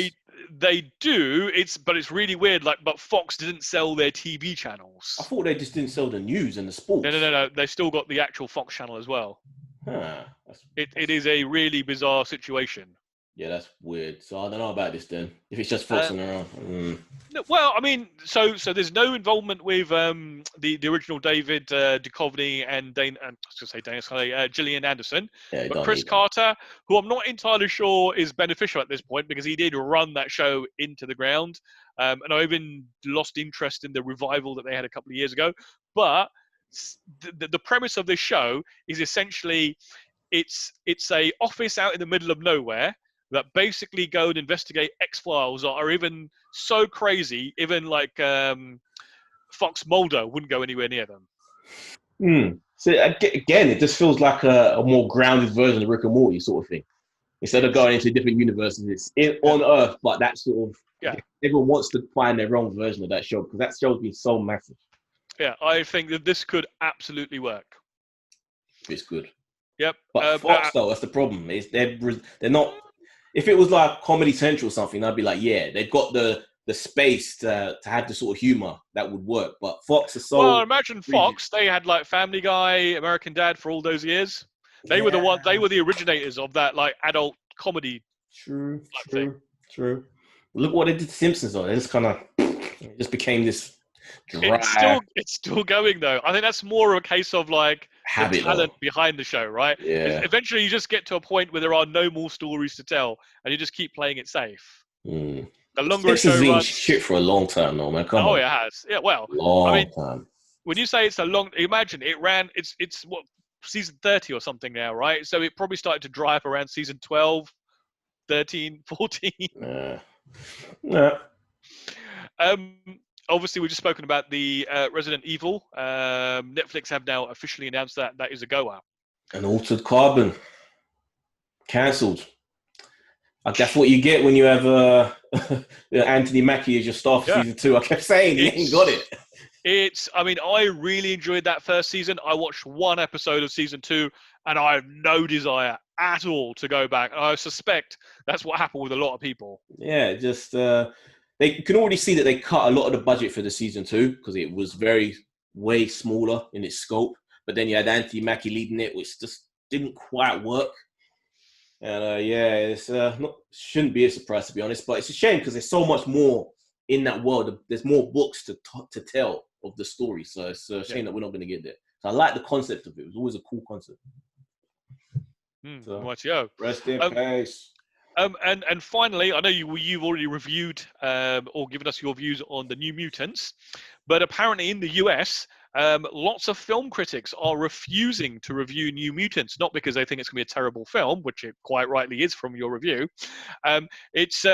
they do. But it's really weird. Like, but Fox didn't sell their TV I channels. thought they just didn't sell the news and the No, no, sports. no, no. They still got the actual Fox channel as well. Huh. It is a really bizarre situation. Yeah, that's weird. So I don't know about this then. If it's just Fox Uh, on their own. No, well, I mean, so there's no involvement with the original David Duchovny and Gillian Anderson, Yeah, you but don't Chris need them. Carter, who I'm not entirely sure is beneficial at this point because he did run that show into the ground, and I even lost interest in the revival that they had a couple of years ago. But the premise of this show is essentially it's a office out in the middle of nowhere that basically go and investigate X-Files that are even so crazy, even like Fox Mulder wouldn't go anywhere near them. So again, it just feels like a more grounded version of Rick and Morty sort of thing. Instead of going into different universes, it's on Earth, but that sort of Yeah. everyone wants to find their own version of that show because that show's been so massive. Yeah, I think that this could absolutely work. It's good. Yep. But Fox though, that's the problem. Is they're not. If it was like Comedy Central or something, I'd be like, yeah, they've got the space to have the sort of humor that would work. But Fox is so. Well, imagine Fox. They had like Family Guy, American Dad for all those years. They were the one. They were the originators of that like adult comedy. True. Look what they did to Simpsons though. It just kind of it just became this dry. It's still going though. I think that's more of a case of like Habit, the talent though. behind the show, right? Yeah. Eventually, you just get to a point where there are no more stories to tell, and you just keep playing it safe. The longer a show runs, shit for a long time, though, man. Come on. Oh, it has. Yeah. Well, long time. When you say it's a long, imagine it ran. It's what season 30 or something now, right? So it probably started to dry up around season 12, 13, 14. Yeah. Obviously, we've just spoken about the Resident Evil. Netflix have now officially announced that is a goer. An Altered Carbon. Cancelled. That's what you get when you have Anthony Mackie as your star for season 2. I kept saying he ain't got it. I mean, I really enjoyed that first season. I watched one episode of season 2, and I have no desire at all to go back. And I suspect that's what happened with a lot of people. Yeah, just they can already see that they cut a lot of the budget for the season 2 because it was way smaller in its scope. But then you had Anthony Mackie leading it, which just didn't quite work. And it's shouldn't be a surprise to be honest, but it's a shame because there's so much more in that world. There's more books to tell of the story, so it's a shame that we're not going to get there. So I like the concept of it. It was always a cool concept. Rightio. Rest in peace. And finally, I know you've already reviewed or given us your views on the New Mutants, but apparently in the US, lots of film critics are refusing to review New Mutants, not because they think it's going to be a terrible film, which it quite rightly is from your review. It's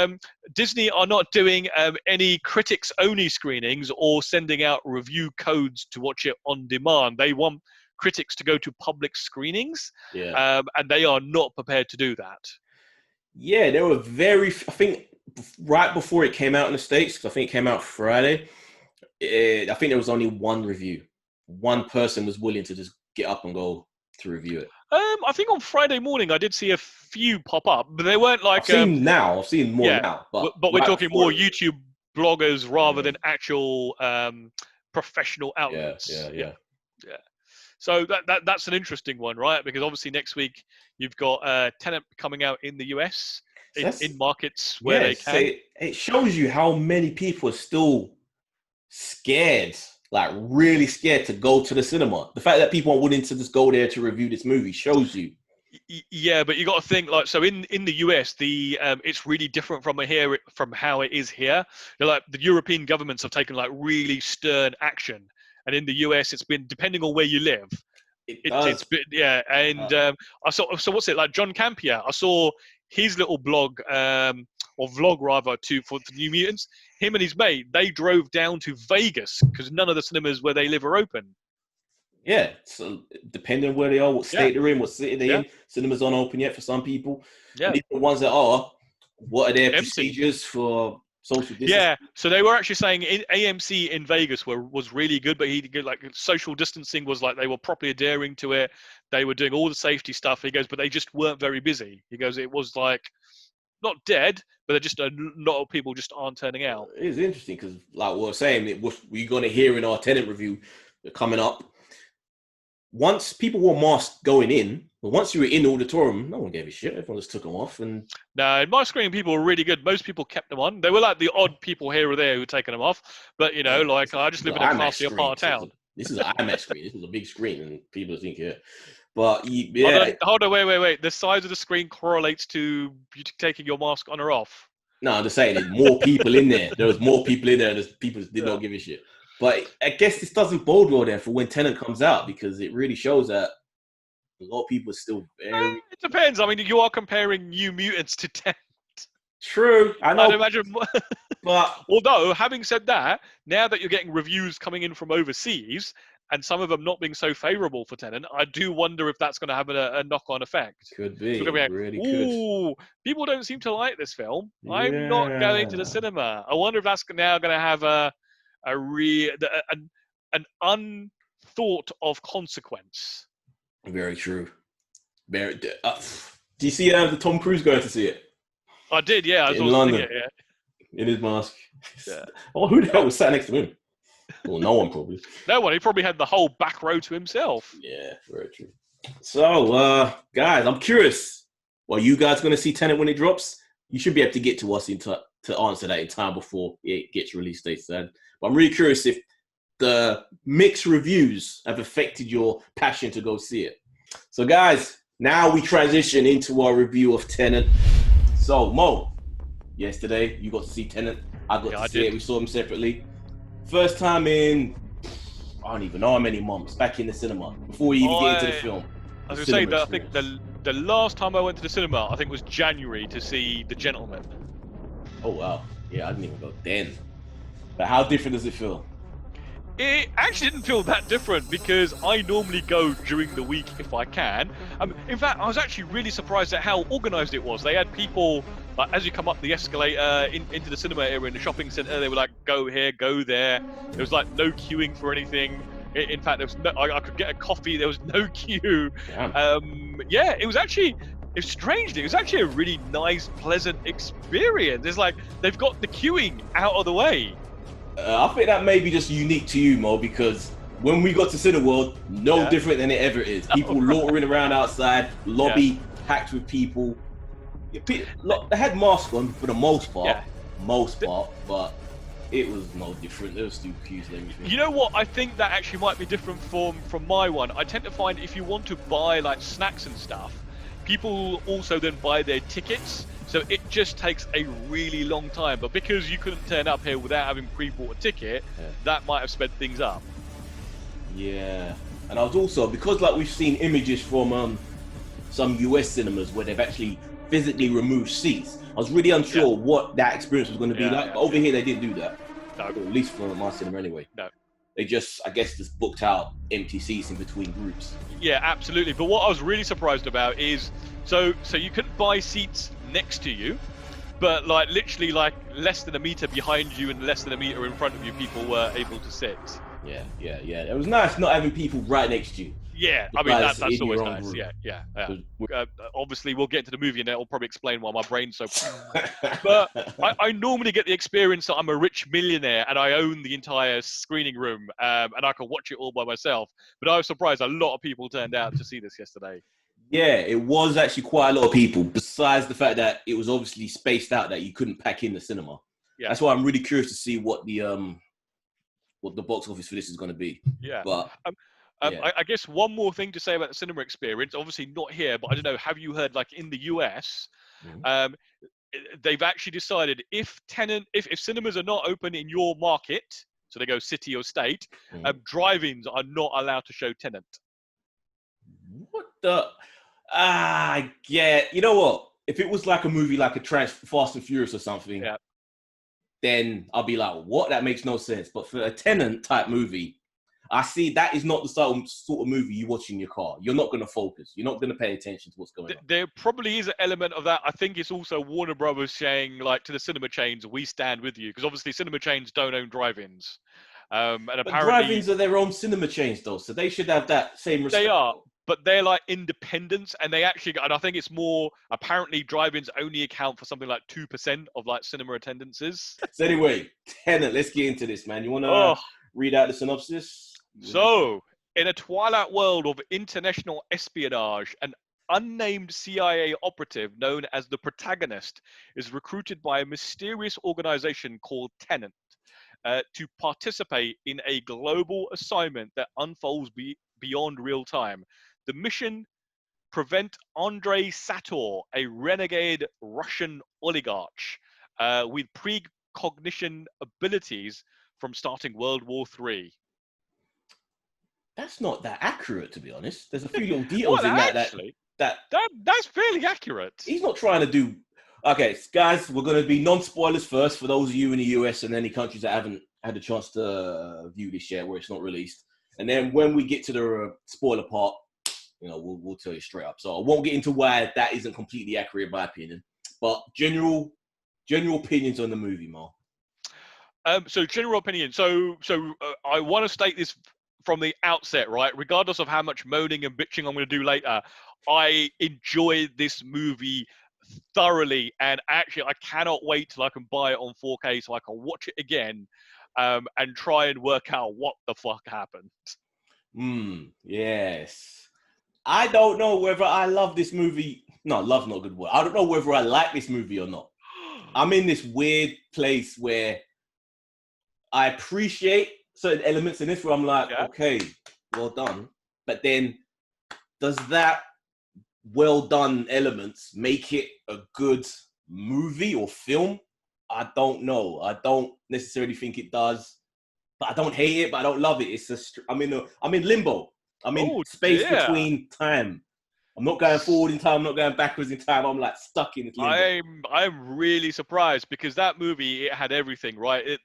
Disney are not doing any critics-only screenings or sending out review codes to watch it on demand. They want critics to go to public screenings, and they are not prepared to do that. Yeah, they were I think right before it came out in the States, because I think it came out Friday, I think there was only one review. One person was willing to just get up and go to review it. I think on Friday morning I did see a few pop up, but they weren't like. I've seen more now, but we're right talking before more YouTube bloggers rather than actual professional yeah, outlets. yeah. So that's an interesting one, right? Because obviously next week you've got Tenet coming out in the US So in markets where they so can. it shows you how many people are still scared, like really scared to go to the cinema. The fact that people are willing to just go there to review this movie shows you. Yeah, but you got to think like so in the US, it's really different from how it is here. Like the European governments have taken like really stern action, and in the US, it's been depending on where you live. It's been and I saw so what's it like John Campea? I saw his little blog or vlog rather for New Mutants. Him and his mate they drove down to Vegas because none of the cinemas where they live are open. Yeah, so depending on where they are, what state they're in, what city they're in, cinemas aren't open yet for some people. Yeah, and even the ones that are, what are their empty. procedures for social distancing? Yeah, so they were actually saying AMC in Vegas was really good, but like social distancing was like they were properly adhering to it. They were doing all the safety stuff. He goes, but they just weren't very busy. He goes, it was like not dead, but just a lot of people just aren't turning out. It is interesting because, like we were saying, we're going to hear in our Tenet review coming up. Once people wore masks going in, but once you were in the auditorium, no one gave a shit. Everyone just took them off. And no, in my screening, people were really good. Most people kept them on. They were like the odd people here or there who were taking them off. But you know, like I just live in a classier part of town. This is an IMAX screen. This was a big screen, and people think But yeah, hold on, wait. The size of the screen correlates to you taking your mask on or off. No, I'm just saying, there's more people in there. There was more people in there. There's people did not give a shit. But I guess this doesn't bode well then for when Tenet comes out because it really shows that a lot of people are still very. It depends. I mean, you are comparing New Mutants to Tenet. True, I know. I'd imagine. But although, having said that, now that you're getting reviews coming in from overseas and some of them not being so favourable for Tenet, I do wonder if that's going to have a knock-on effect. Could be. So it really could. People don't seem to like this film. Yeah. I'm not going to the cinema. I wonder if that's now going to have an unthought of consequence. Very true. Very. Do you see the Tom Cruise going to see it? I did, yeah. I was in London, it, yeah. In his mask. Yeah. Oh, who the hell was sat next to him? Well, no one probably. No one. He probably had the whole back row to himself. Yeah, very true. So, guys, I'm curious. Well, you guys going to see Tenet when it drops? You should be able to get to us to answer that in time before it gets released, they said. But I'm really curious if the mixed reviews have affected your passion to go see it. So, guys, now we transition into our review of Tenet. So, Mo, yesterday you got to see Tenet. I got to see it. We saw them separately. First time in, I don't even know how many months, back in the cinema, before we even get into the film. I was going to say that I think the last time I went to the cinema, I think was January to see The Gentleman. Oh, wow. Yeah, I didn't even go then. But how different does it feel? It actually didn't feel that different because I normally go during the week if I can. In fact, I was actually really surprised at how organised it was. They had people, like, as you come up the escalator into the cinema area in the shopping centre, they were like, go here, go there. There was like no queuing for anything. In fact, there was I could get a coffee. There was no queue. Yeah, it was actually a really nice, pleasant experience. It's like they've got the queuing out of the way. I think that may be just unique to you, Mo, because when we got to Cineworld, different than it ever is. People loitering around outside, lobby packed with people. They had masks on for the most part, but it was no different. There was still queues and everything. You know what? I think that actually might be different from my one. I tend to find if you want to buy like snacks and stuff, people also then buy their tickets. So it just takes a really long time. But because you couldn't turn up here without having pre-bought a ticket, that might have sped things up. Yeah. And I was also, because like we've seen images from some US cinemas where they've actually physically removed seats, I was really unsure what that experience was going to be like. But over here, they didn't do that. No. At least for my cinema anyway. No. They just, I guess, just booked out empty seats in between groups. Yeah, absolutely. But what I was really surprised about is, so you couldn't buy seats next to you, but like literally like less than a meter behind you and less than a meter in front of you, people were able to sit. Yeah. It was nice not having people right next to you. Yeah, I mean that's in your always own nice. group. Yeah. Obviously, we'll get into the movie and it'll probably explain why my brain's so. But I normally get the experience that I'm a rich millionaire and I own the entire screening room, and I can watch it all by myself. But I was surprised a lot of people turned out to see this yesterday. Yeah, it was actually quite a lot of people. Besides the fact that it was obviously spaced out that you couldn't pack in the cinema. Yeah. That's why I'm really curious to see what the box office for this is going to be. Yeah. But I guess one more thing to say about the cinema experience, obviously not here, but I don't know, have you heard, like in the US, they've actually decided if cinemas are not open in your market, so they go city or state, drive-ins are not allowed to show Tenet. What the? Yeah. You know what? If it was like a movie like a Fast and Furious or something, then I'll be like, what? That makes no sense. But for a Tenet type movie, I see that is not the sort of movie you watch in your car. You're not going to focus. You're not going to pay attention to what's going on. There probably is an element of that. I think it's also Warner Brothers saying, like, to the cinema chains, we stand with you. Because obviously cinema chains don't own drive-ins. And but apparently, drive-ins are their own cinema chains, though. So they should have that same respect. They are. But they're like independents, and they actually, and I think it's more, apparently drive-ins only account for something like 2% of like cinema attendances. So anyway, Tenet, let's get into this, man. You want to read out the synopsis? So, in a twilight world of international espionage, an unnamed CIA operative known as the Protagonist is recruited by a mysterious organization called TENET to participate in a global assignment that unfolds beyond real time. The mission: prevent Andrei Sator, a renegade Russian oligarch with precognition abilities, from starting World War III. That's not that accurate, to be honest. There's a few little details in that's fairly accurate. He's not trying to do. Okay, guys, we're going to be non-spoilers first for those of you in the US and any countries that haven't had a chance to view this yet, where it's not released. And then when we get to the spoiler part, you know, we'll tell you straight up. So I won't get into why that isn't completely accurate, in my opinion. But general opinions on the movie, Mal. So general opinion. So I want to state this from the outset, right? Regardless of how much moaning and bitching I'm going to do later, I enjoyed this movie thoroughly, and actually I cannot wait till I can buy it on 4K so I can watch it again and try and work out what the fuck happened. Yes. I don't know whether I love this movie. No, love's not a good word. I don't know whether I like this movie or not. I'm in this weird place where I appreciate certain elements in this where I'm like, okay, well done. But then does that well done elements make it a good movie or film? I don't know. I don't necessarily think it does. But I don't hate it, but I don't love it. I'm in limbo. I'm in space between time. I'm not going forward in time. I'm not going backwards in time. I'm like stuck in this limbo. I'm really surprised because that movie, it had everything, right?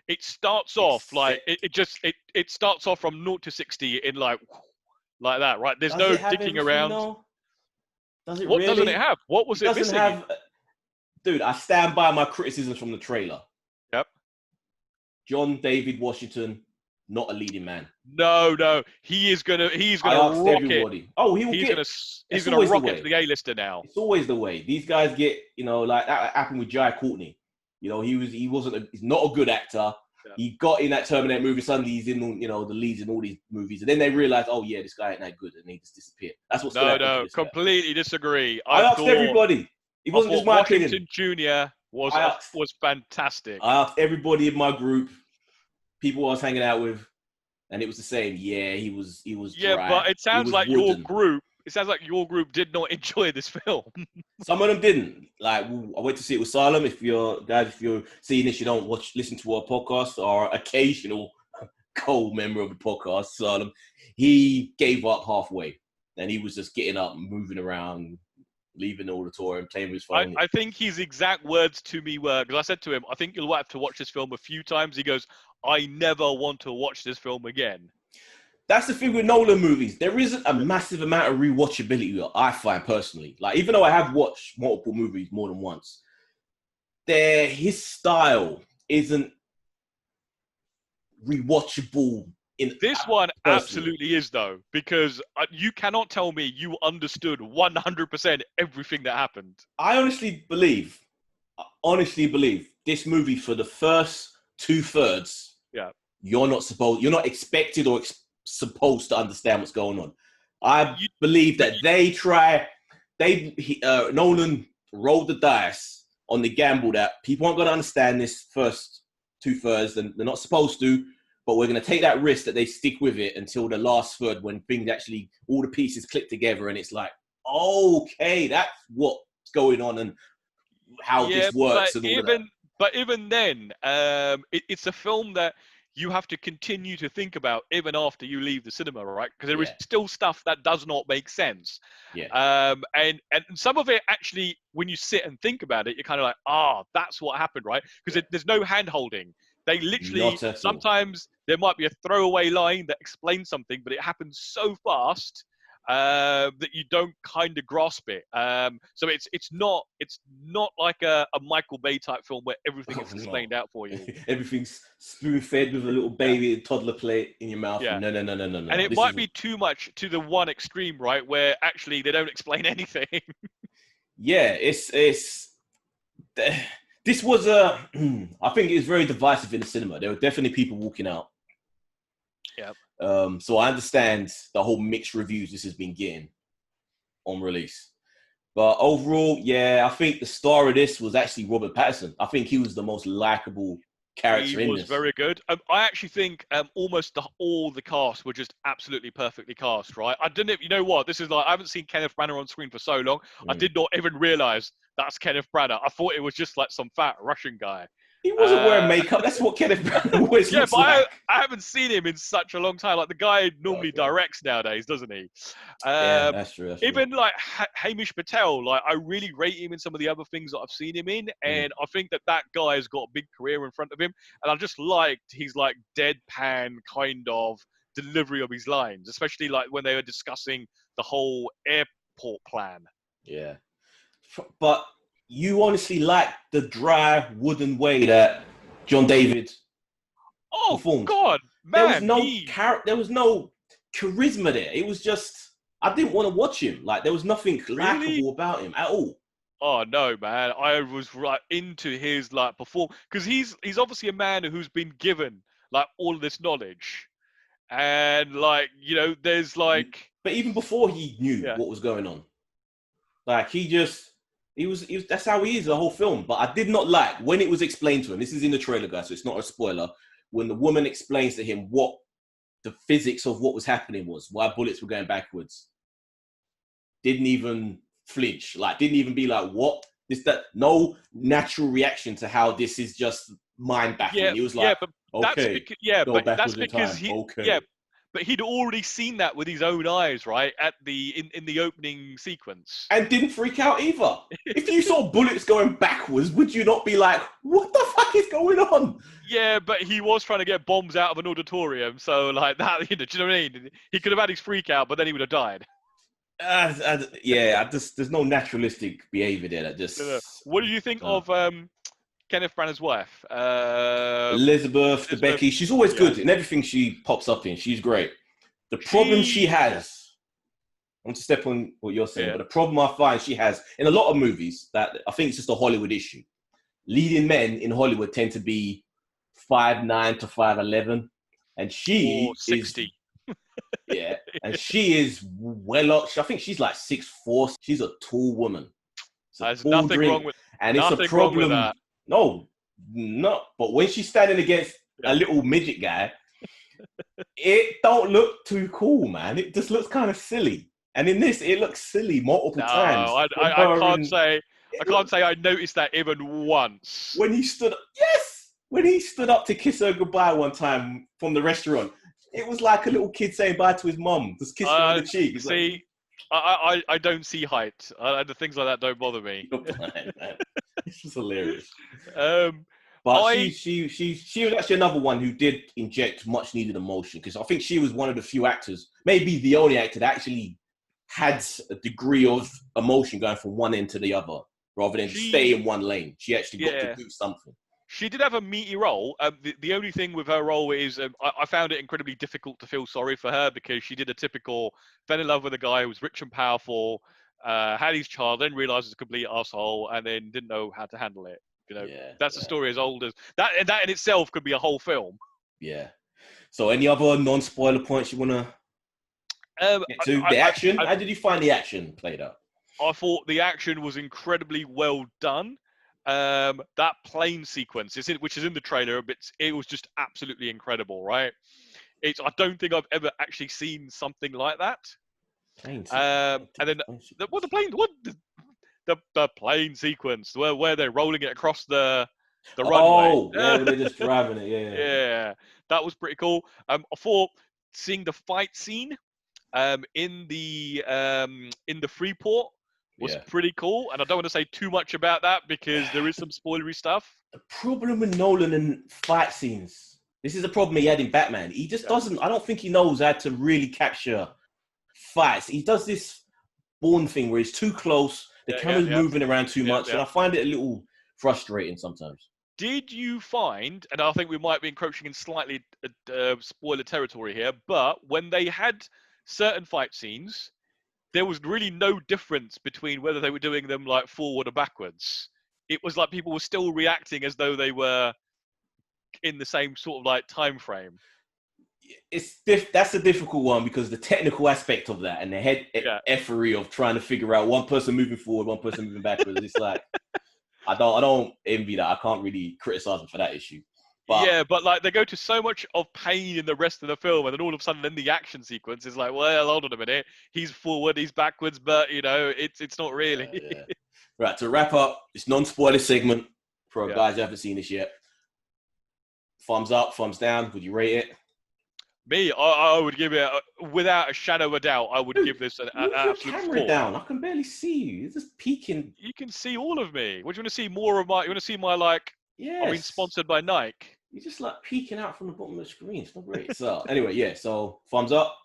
It starts off like it starts off from 0 to 60 in like that, right? There's no dicking around. Does it what really? Doesn't it have? What was it missing? Dude, I stand by my criticisms from the trailer. Yep. John David Washington, not a leading man. No, he's gonna rock everybody. It. Oh, he's gonna rock it to the A-lister now. It's always the way. These guys get, like that happened with Jai Courtney. He's not a good actor. Yeah. He got in that Terminator movie. Suddenly he's in, the leads in all these movies, and then they realize, oh yeah, this guy ain't that good, and he just disappeared. That's what's no, completely disagree. I asked everybody. It wasn't just my Washington opinion. Jr. was fantastic. I asked everybody in my group, people I was hanging out with, and it was the same. Yeah, he was. Yeah, dry. But it sounds like your group. It sounds like your group did not enjoy this film. Some of them didn't. Like, I went to see it with Salem. If you're seeing this, you don't listen to our podcast, our occasional co-member of the podcast, Salem. He gave up halfway, and he was just getting up, moving around, leaving the auditorium, playing with his phone. I think his exact words to me were, because I said to him, I think you'll have to watch this film a few times. He goes, I never want to watch this film again. That's the thing with Nolan movies. There isn't a massive amount of rewatchability, I find personally. Like, even though I have watched multiple movies more than once, his style isn't rewatchable in This one personally. absolutely is, though, because you cannot tell me you understood 100% everything that happened. I honestly believe this movie for the first 2/3, Yeah. you're not expected or supposed to understand what's going on. I You, believe but that Nolan rolled the dice on the gamble that people aren't going to understand this first 2/3, and they're not supposed to, but we're going to take that risk that they stick with it until the last third when things actually, all the pieces click together and it's like, okay, that's what's going on and how yeah, this works and all of that. but even then, it's a film that you have to continue to think about even after you leave the cinema, right? Because there is Yeah, still stuff that does not make sense. yeah, And some of it actually, when you sit and think about it, you're kind of like, that's what happened, right? Because yeah. there's no hand holding. They literally, Not at all. sometimes there might be a throwaway line that explains something, but it happens so fast that you don't kind of grasp it. So it's not like a Michael Bay type film where everything Oh, is no. explained out for you. Everything's spoon fed with a little Yeah, baby toddler plate in your mouth. yeah. No, no, no, no, no, no, And no. it This might is be too much to the one extreme, right? Where actually they don't explain anything. yeah. It's this was a. I think it's very divisive in the cinema. There were definitely people walking out. Yeah. So I understand the whole mixed reviews this has been getting on release. But overall, yeah, I think the star of this was actually Robert Pattinson. I think he was the most likable He character in was this. very good. I actually think almost all the cast were just absolutely perfectly cast, right? I didn't, you know what? This is like, I haven't seen Kenneth Branagh on screen for so long. I Mm. did not even realize that's Kenneth Branagh. I thought it was just like some fat Russian guy. He wasn't wearing Uh, makeup. That's what Kenneth Branagh always yeah, looks but I, like. I haven't seen him in such a long time. Like the guy normally Okay. directs nowadays, doesn't he? Yeah, Um, that's true. That's true. even like Hamish Patel, like I really rate him in some of the other things that I've seen him in, Mm. and I think that guy has got a big career in front of him, and I just liked his like deadpan kind of delivery of his lines, especially like when they were discussing the whole airport plan. Yeah. But you honestly like the dry wooden way that John David Oh performed. God, There was man, no there was no charisma there. It was just I didn't want to watch him. Like there was nothing really? likable about him at all. Oh no, man! I was right into his like perform because he's obviously a man who's been given like all of this knowledge, and like there's like But even before he knew yeah, what was going on, like he was that's how he is the whole film. But I did not like when it was explained to him. This is in the trailer, guys, so it's not a spoiler. When the woman explains to him what the physics of what was happening was, why bullets were going backwards, didn't even flinch. Like, didn't even be like, what? That no natural reaction to how this is just mind baffling. yeah, He was yeah, like, but okay, go that's backwards in because time. Okay. but he'd already seen that with his own eyes, right? At the in the opening sequence. And didn't freak out either. If you saw bullets going backwards, would you not be like, what the fuck is going on? Yeah, but he was trying to get bombs out of an auditorium, so like that, do you know what I mean? He could have had his freak out, but then he would have died. There's no naturalistic behavior there that No. just What do you think of Kenneth Branagh's wife? Elizabeth, the Elizabeth. Becky, she's always Yeah, good in everything she pops up in. She's great. The problem she she. has, I want to step on what you're saying, Yeah. but the problem I find she has in a lot of movies that I think it's just a Hollywood issue. Leading men in Hollywood tend to be 5'9" to 5'11", and Or she is 60. and she is well up. I think she's like 6'4". She's a tall woman. It's a There's tall drink, and it's a nothing wrong with problem. that. No, no. But when she's standing against Yeah. a little midget guy, it don't look too cool, man. It just looks kind of silly. And in this, it looks silly multiple No, times. I can't say. I can't say I noticed that even once. When he stood up, yes, when he stood up to kiss her goodbye one time from the restaurant, it was like a little kid saying bye to his mum, just kissing her on the cheek. It's See, I don't see height. The things like that don't bother me. like, you're blind, man. This was hilarious. Um, But I she was actually another one who did inject much needed emotion, because I think she was one of the few actors, maybe the only actor that actually had a degree of emotion going from one end to the other rather than stay in one lane. She actually got to Yeah. do something. She did have a meaty role. The only thing with her role is I found it incredibly difficult to feel sorry for her because she did a typical fell in love with a guy who was rich and powerful, had his child, then realized he's a complete asshole, and then didn't know how to handle it. That's a story as old as that. And that in itself could be a whole film. Yeah. So, any other non-spoiler points you want to get to? The action? How did you find the action played out? I thought the action was incredibly well done. That plane sequence, which is in the trailer, it was just absolutely incredible, right? I don't think I've ever actually seen something like that. Plane sequence. And then the plane sequence where they're rolling it across the runway. Oh, yeah, they're just driving it. Yeah. Yeah, that was pretty cool. I thought seeing the fight scene in the Freeport was pretty cool, and I don't want to say too much about that because there is some spoilery stuff. The problem with Nolan and fight scenes, this is a problem he had in Batman. He just doesn't. I don't think he knows how to really capture fights. He does this Bourne thing where he's too close. The camera's moving around too much, and I find it a little frustrating sometimes. Did you find, and I think we might be encroaching in slightly spoiler territory here, but when they had certain fight scenes, there was really no difference between whether they were doing them like forward or backwards. It was like people were still reacting as though they were in the same sort of like time frame. That's a difficult one because the technical aspect of that and the effery of trying to figure out one person moving forward, one person moving backwards. It's like I don't envy that. I can't really criticize them for that issue. But like they go to so much of pain in the rest of the film, and then all of a sudden, in the action sequence is like, well, hold on a minute, he's forward, he's backwards, but it's not really. Right, to wrap up this non-spoiler segment for guys who haven't seen this yet. Thumbs up, thumbs down. Would you rate it? Me, I would give it without a shadow of a doubt. I would give this an absolute camera 4. Down. I can barely see you. You're just peeking. You can see all of me. What do you want to see more of my? You want to see my like? Yes. I mean, sponsored by Nike. You're just like peeking out from the bottom of the screen. It's not great. So anyway, so thumbs up.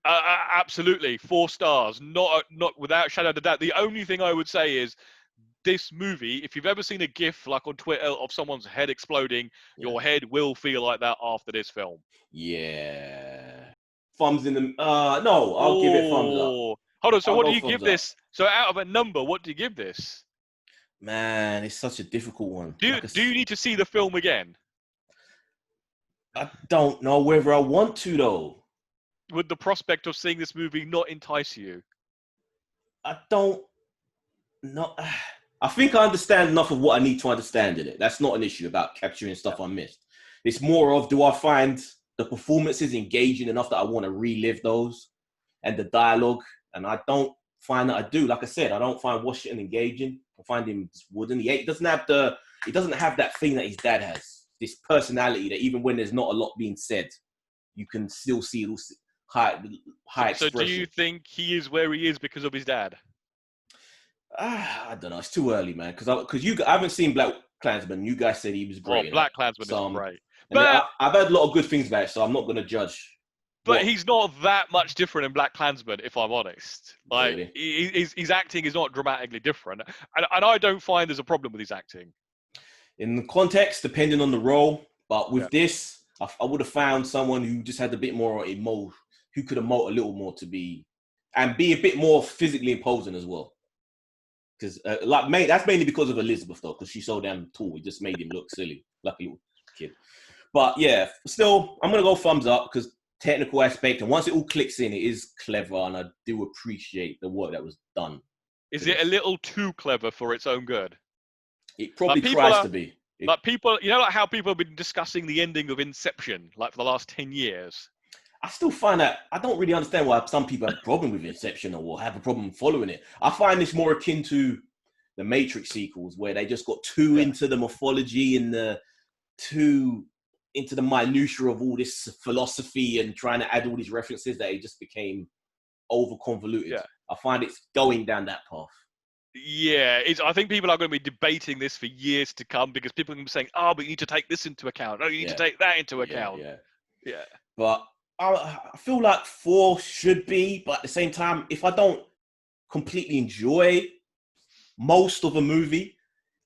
Absolutely, 4 stars. Not without shadow of a doubt. The only thing I would say is this movie. If you've ever seen a GIF like on Twitter of someone's head exploding, your head will feel like that after this film. Yeah. Thumbs in the. No, I'll give it thumbs up. Hold on. So what do you give this? So out of a number, what do you give this? Man, it's such a difficult one. Do you need to see the film again? I don't know whether I want to, though. Would the prospect of seeing this movie not entice you? I don't know. I think I understand enough of what I need to understand in it. That's not an issue about capturing stuff I missed. It's more of, do I find the performances engaging enough that I want to relive those and the dialogue? And I don't find that I do. Like I said, I don't find Washington engaging. I find him wooden. He doesn't have that thing that his dad has. This personality that even when there's not a lot being said, you can still see those high expression. So do you think he is where he is because of his dad? I don't know. It's too early, man. Because I haven't seen Black Klansman. You guys said he was great. Black Klansman is great. But I've heard a lot of good things about it, so I'm not going to judge. But he's not that much different in Black Klansman, if I'm honest. Like really? his acting is not dramatically different, and I don't find there's a problem with his acting. In the context, depending on the role, but with this, I would have found someone who just had a bit more emotion, who could emote a little more be a bit more physically imposing as well. Because that's mainly because of Elizabeth, though, because she's so damn tall. It just made him look silly, like a little kid. But yeah, still, I'm gonna go thumbs up because technical aspect, and once it all clicks in, it is clever, and I do appreciate the work that was done. Is it a little too clever for its own good? It probably tries to be. Like people, like how people have been discussing the ending of Inception, like for the last 10 years. I still find that I don't really understand why some people have a problem with Inception or have a problem following it. I find this more akin to the Matrix sequels, where they just got too into the mythology and into the minutiae of all this philosophy and trying to add all these references that it just became over convoluted. Yeah. I find it's going down that path. Yeah, I think people are going to be debating this for years to come because people are going to be saying, but you need to take this into account. No, you need to take that into account. Yeah. But I feel like 4 should be, but at the same time, if I don't completely enjoy most of a movie.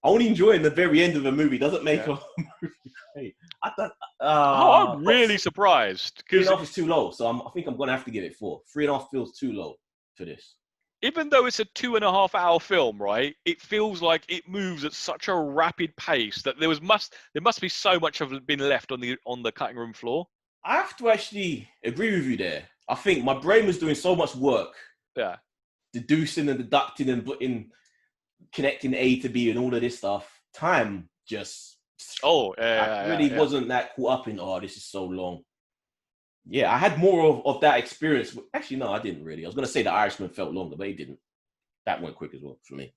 Only enjoying the very end of a movie doesn't make Yeah. a movie great. I don't. Oh, I'm But really surprised three and because a half is too low, so I think I'm gonna have to give it 4. 3.5 feels too low for this. even though it's a 2.5 hour film, right, it feels like it moves at such a rapid pace that there must be so much of been left on the cutting room floor. I have to actually agree with you there. I think my brain was doing so much work, Yeah. deducing and deducting and putting, connecting A to B and all of this stuff. Time just, Oh, I really yeah. wasn't that caught up in. Oh, this is so long. Yeah, I had more of that experience. Actually, no, I didn't really. I was gonna say the Irishman felt longer, but he didn't. That went quick as well for me.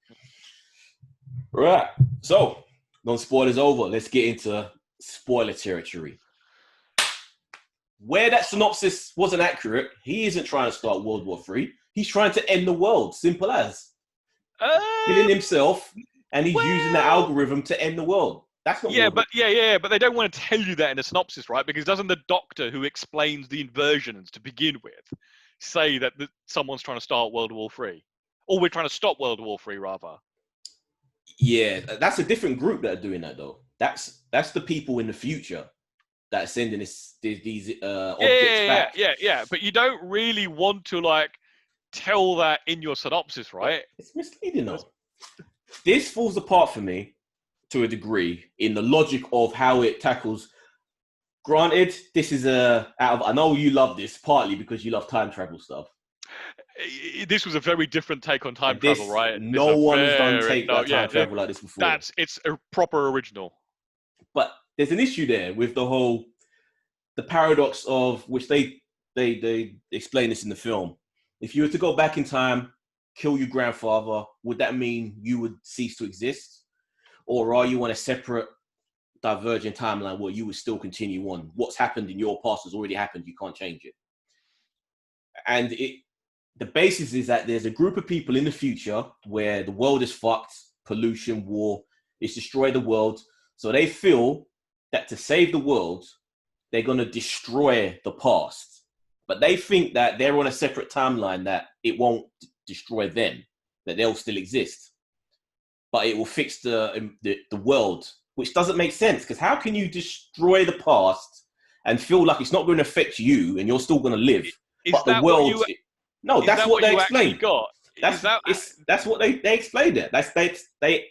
Right. So, non-spoilers over. Let's get into spoiler territory. Where that synopsis wasn't accurate, he isn't trying to start World War III. He's trying to end the world. Simple as. Killing himself, and he's using the Well, algorithm to end the world. That's not yeah, World War. but they don't want to tell you that in a synopsis, right? Because doesn't the doctor who explains the inversions to begin with say that someone's trying to start World War III, or we're trying to stop World War III, rather? Yeah, that's a different group that are doing that though. That's the people in the future that are sending these objects back. Yeah. But you don't really want to like tell that in your synopsis, right? It's misleading though. This falls apart for me to a degree in the logic of how it tackles. Granted, this is I know you love this partly because you love time travel stuff. This was a very different take on time And travel, this, right? This is no a one has done very take that time travel like this before. it's a proper original. But there's an issue there with the paradox of which they explain this in the film. If you were to go back in time, kill your grandfather, would that mean you would cease to exist? Or are you on a separate divergent timeline where you would still continue on? What's happened in your past has already happened. You can't change it. And the basis is that there's a group of people in the future where the world is fucked, pollution, war, it's destroyed the world. So they feel that to save the world, they're going to destroy the past. But they think that they're on a separate timeline, that it won't destroy them, that they'll still exist. But it will fix the world, which doesn't make sense. Because how can you destroy the past and feel like it's not going to affect you and you're still going to live? But the world... No, that's what they explained. That's what they explained it. They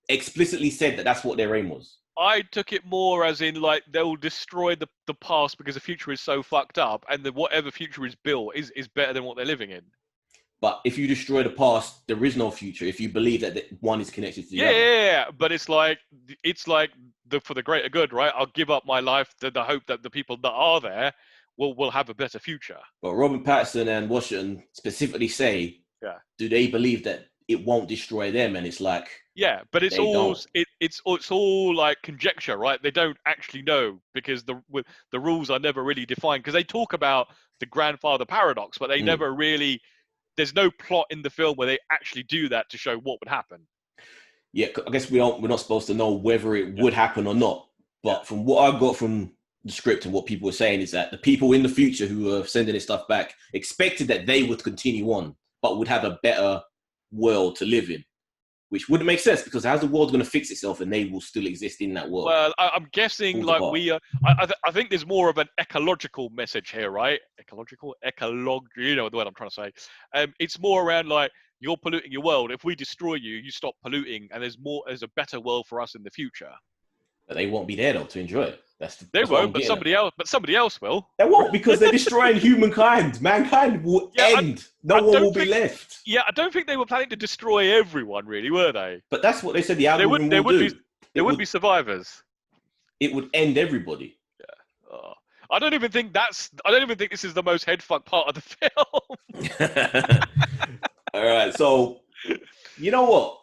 explicitly said that's what their aim was. I took it more as in like they'll destroy the past because the future is so fucked up, and whatever future is built is better than what they're living in. But if you destroy the past, there is no future. If you believe that one is connected to the other. Yeah, but it's like for the greater good, right? I'll give up my life the hope that the people that are there will have a better future. But Robert Pattinson and Washington specifically say, do they believe that it won't destroy them? And it's like, yeah, but it's all like conjecture, right? They don't actually know because the rules are never really defined. Because they talk about the grandfather paradox, but they never really. There's no plot in the film where they actually do that to show what would happen. Yeah, I guess we're not supposed to know whether it would happen or not. But from what I got from the script and what people were saying is that the people in the future who are sending this stuff back expected that they would continue on, but would have a better world to live in, which wouldn't make sense because how's the world going to fix itself and they will still exist in that world? Well, I'm guessing like we are. I think there's more of an ecological message here, right? You know the word I'm trying to say. It's more around like you're polluting your world. If we destroy you, you stop polluting, and there's a better world for us in the future. But they won't be there though to enjoy it. They won't, but somebody else will. They won't because they're destroying humankind. Mankind will end. No one will be left. Yeah, I don't think they were planning to destroy everyone, really, were they? But that's what they said the algorithm there would do. There would be survivors. It would end everybody. Yeah. Oh. I don't even think this is the most headfuck part of the film. All right, so you know what?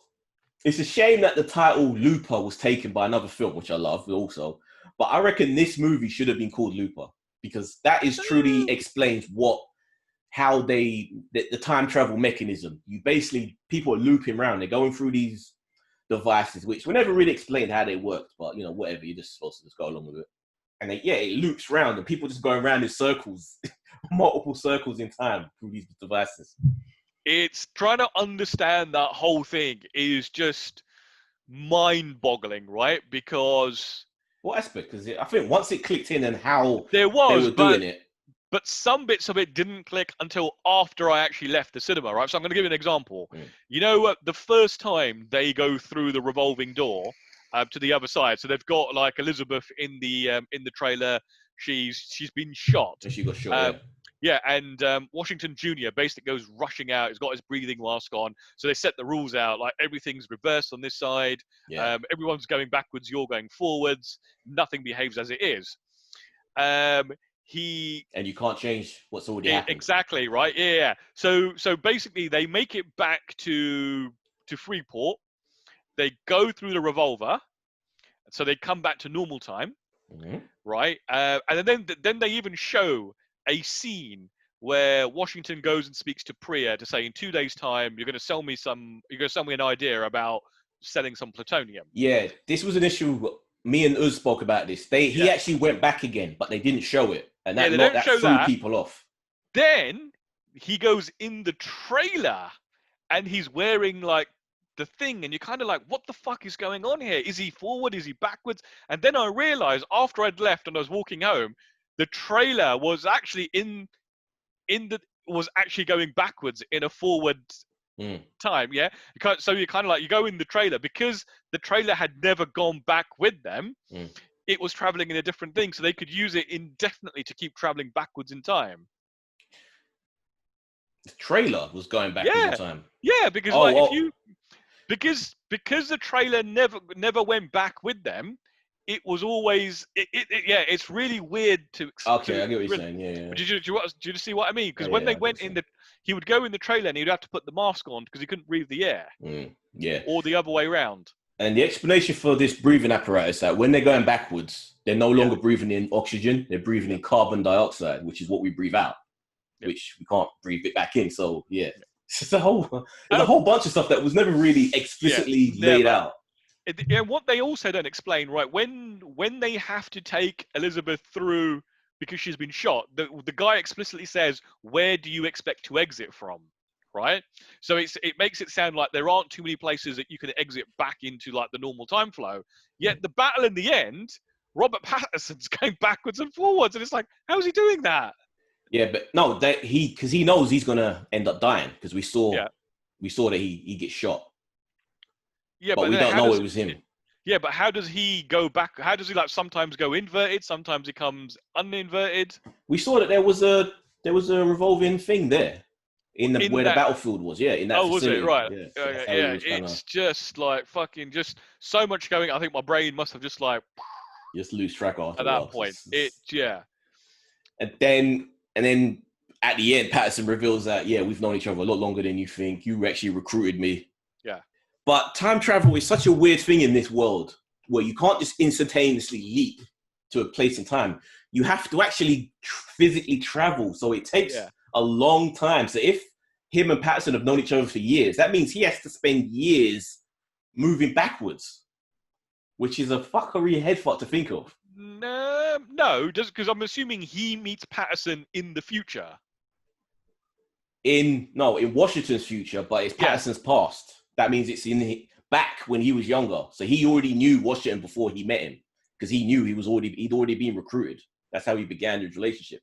It's a shame that the title Looper was taken by another film, which I love also. But I reckon this movie should have been called Looper because that is truly explains how the time travel mechanism. You basically, people are looping around. They're going through these devices, which were never really explained how they worked. But, whatever, you're just supposed to just go along with it. And it loops around and people just going around in circles, multiple circles in time through these devices. it's trying to understand that whole thing is just mind-boggling, right? Because What aspect? Because I think once it clicked in and how there they was, were doing it. but some bits of it didn't click until after I actually left the cinema, right? So I'm going to give you an example. Mm. You know, the first time they go through the revolving door to the other side, so they've got like Elizabeth in the trailer. She's been shot. And she got shot, yeah. Um, yeah, and Washington Jr. basically goes rushing out. He's got his breathing mask on. So they set the rules out like everything's reversed on this side. Yeah. Everyone's going backwards. You're going forwards. Nothing behaves as it is. He And you can't change what's already happened. exactly right. Yeah. So basically, they make it back to Freeport. They go through the revolver, so they come back to normal time, Mm-hmm. right? And then they even show a scene where Washington goes and speaks to Priya to say, in 2 days' time, you're going to sell me an idea about selling some plutonium. Yeah, this was an issue. Me and Uz spoke about this. He Yeah. actually went back again, but they didn't show it, and Yeah, they that don't show threw that. people off. Then he goes in the trailer and he's wearing like the thing, and you're kind of like, what the fuck is going on here? Is he forward? Is he backwards? And then I realized after I'd left and I was walking home, the trailer was actually was actually going backwards in a forward time. Yeah. So you kind of like, you go in the trailer because the trailer had never gone back with them. It was traveling in a different thing, so they could use it indefinitely to keep traveling backwards in time. The trailer was going backwards in time. Yeah, because if you because the trailer never went back with them, it was always it's really weird to Okay, I get what you're saying. Yeah. But did you see what I mean? Because Yeah, when they I went in he would go in the trailer and he'd have to put the mask on because he couldn't breathe the air. Yeah. Or the other way around. And the explanation for this breathing apparatus, that when they're going backwards, they're no longer breathing in oxygen, they're breathing in carbon dioxide, which is what we breathe out, which we can't breathe it back in. So yeah, there's a whole bunch of stuff that was never really explicitly laid out. What they also don't explain, right? When they have to take Elizabeth through because she's been shot, the guy explicitly says, "Where do you expect to exit from?" Right? So it makes it sound like there aren't too many places that you can exit back into like the normal time flow. Yet the battle in the end, Robert Pattinson's going backwards and forwards, and it's like, how's he doing that? Yeah, but no, because he knows he's gonna end up dying because we saw that he gets shot. Yeah, but we don't know it was him. Yeah, but how does he go back? How does he like sometimes go inverted, sometimes he comes uninverted? We saw that there was a revolving thing there where the battlefield was. Yeah, in that facility. Was it right? Yeah, so it's just like fucking just so much going. I think my brain must have just like just lose track of at that point. And then at the end, Patterson reveals that we've known each other a lot longer than you think. You actually recruited me. Yeah. But time travel is such a weird thing in this world where you can't just instantaneously leap to a place in time. You have to actually physically travel. So it takes a long time. So if him and Patterson have known each other for years, that means he has to spend years moving backwards, which is a fuckery head fuck to think of. No, because I'm assuming he meets Patterson in the future. In Washington's future, but it's Patterson's past. That means it's back when he was younger. So he already knew Washington before he met him because he knew he'd already been recruited. That's how he began his relationship.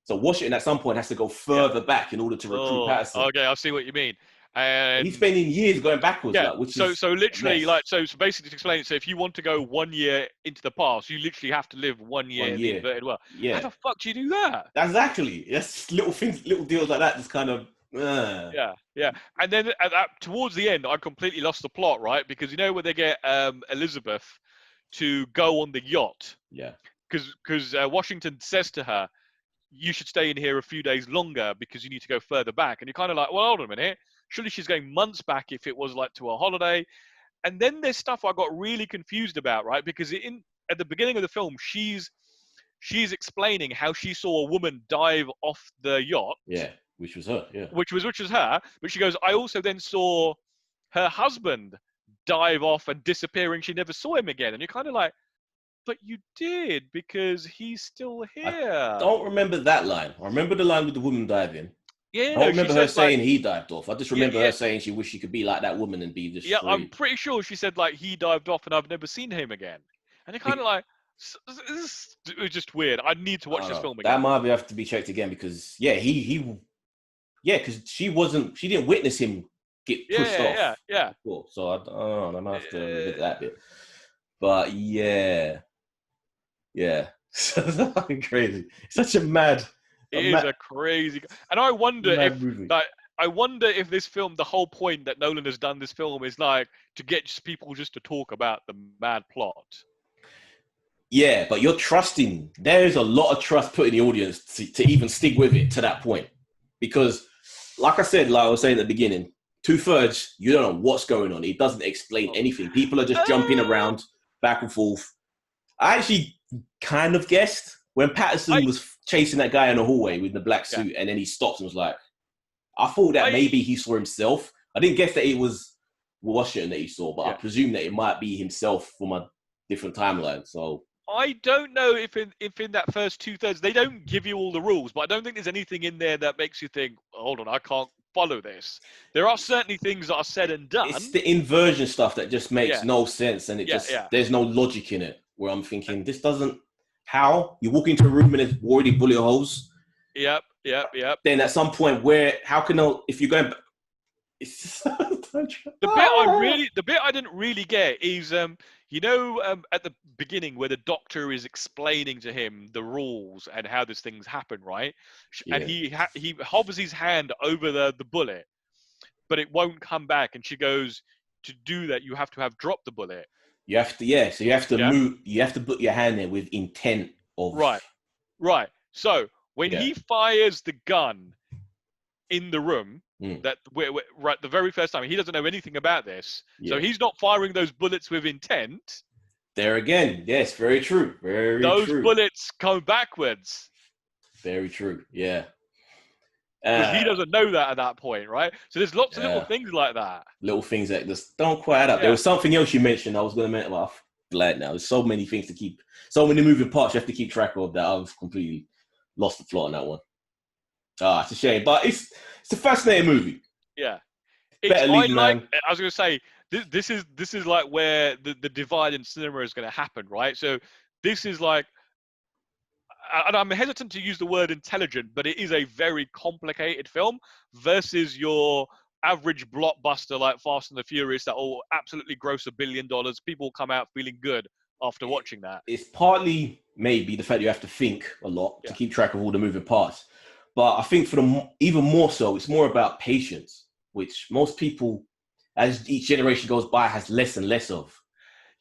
So Washington at some point has to go further back in order to recruit Patterson. Okay, I see what you mean. And he's spending years going backwards. Yeah. So literally, so basically to explain it, so if you want to go 1 year into the past, you literally have to live 1 year in the inverted world. Yeah. How the fuck do you do that? Exactly. That's little deals like that. Just kind of. Yeah. And then towards the end, I completely lost the plot, right? Because where they get Elizabeth to go on the yacht. Yeah. Because Washington says to her, "You should stay in here a few days longer because you need to go further back." And you're kind of like, well, hold on a minute. Surely she's going months back if it was like to a holiday. And then there's stuff I got really confused about, right? Because at the beginning of the film, she's explaining how she saw a woman dive off the yacht. Yeah, which was her. Yeah, which was her. But she goes, I also then saw her husband dive off and disappear, and she never saw him again. And you're kind of like, but you did because he's still here. I don't remember that line. I remember the line with the woman diving. Yeah, I don't no, she remember her says like, saying he dived off. I just yeah, remember yeah, her saying she wished she could be like that woman and be just yeah. I'm free. pretty sure she said like he dived off and I've never seen him again. And it kind of like, it was just weird. I need to I watch don't this know. film That again. might have to be checked again because yeah, because she didn't witness him get Yeah, pushed yeah, yeah, off yeah. before. So I don't know. I might have to revisit Uh, that bit. But yeah, yeah, that's fucking crazy. It's such a It is mad, a crazy, and I wonder mad if movie. like I wonder if this film, the whole point that Nolan has done this film is like to get just people just to talk about the mad plot. Yeah, but you're trusting. There is a lot of trust put in the audience to even stick with it to that point. Because, like I said, like I was saying at the beginning, 2/3, you don't know what's going on. It doesn't explain Oh. anything. People are just jumping around back and forth. I actually kind of guessed when Patterson I was chasing that guy in the hallway with the black yeah, suit and then he stops and was like, I thought that I maybe he saw himself. I didn't guess that it was Washington that he saw, but I yeah. presume that it might be himself from a different timeline. So I don't know if in that first 2/3 they don't give you all the rules, but I don't think there's anything in there that makes you think, hold on, I can't follow this. There are certainly things that are said and it's done. the inversion stuff that just makes Yeah, no sense and yeah, yeah. there's no logic in it where I'm thinking this doesn't how you walk into a room and there's already bullet holes Yep, yep, yep. then at some point where how can I, if you're going it's just, The bit I didn't really get is at the beginning where the doctor is explaining to him the rules and how these things happen, right? And yeah he hovers his hand over the bullet, but it won't come back, and she goes, to do that you have to have dropped the bullet. you have to yeah so you have to Yeah, move you have to put your hand there with intent of right, right. So when yeah he fires the gun in the room, mm, that right the very first time, he doesn't know anything about this, so yeah he's not firing those bullets with intent. there again yes very Those true bullets come backwards very true yeah because he uh doesn't know that at that point, right? So there's lots of little yeah things like that. little things that just don't quite add up. There Yeah, was something else you mentioned I was going to mention. Well, I'm glad now. There's so many things to keep, so many moving parts you have to keep track of that I've completely lost the plot on that one. Ah, it's a shame, but it's a fascinating movie. yeah. Better I leave, like. man. I was going to say this is like where the divide in cinema is going to happen, right? So this is like, and I'm hesitant to use the word intelligent, but it is a very complicated film versus your average blockbuster like Fast and the Furious that will absolutely gross $1 billion. People come out feeling good after watching that. It's partly maybe the fact you have to think a lot to Yeah. keep track of all the moving parts, but I think for the even more so, it's more about patience, which most people, as each generation goes by, has less and less of.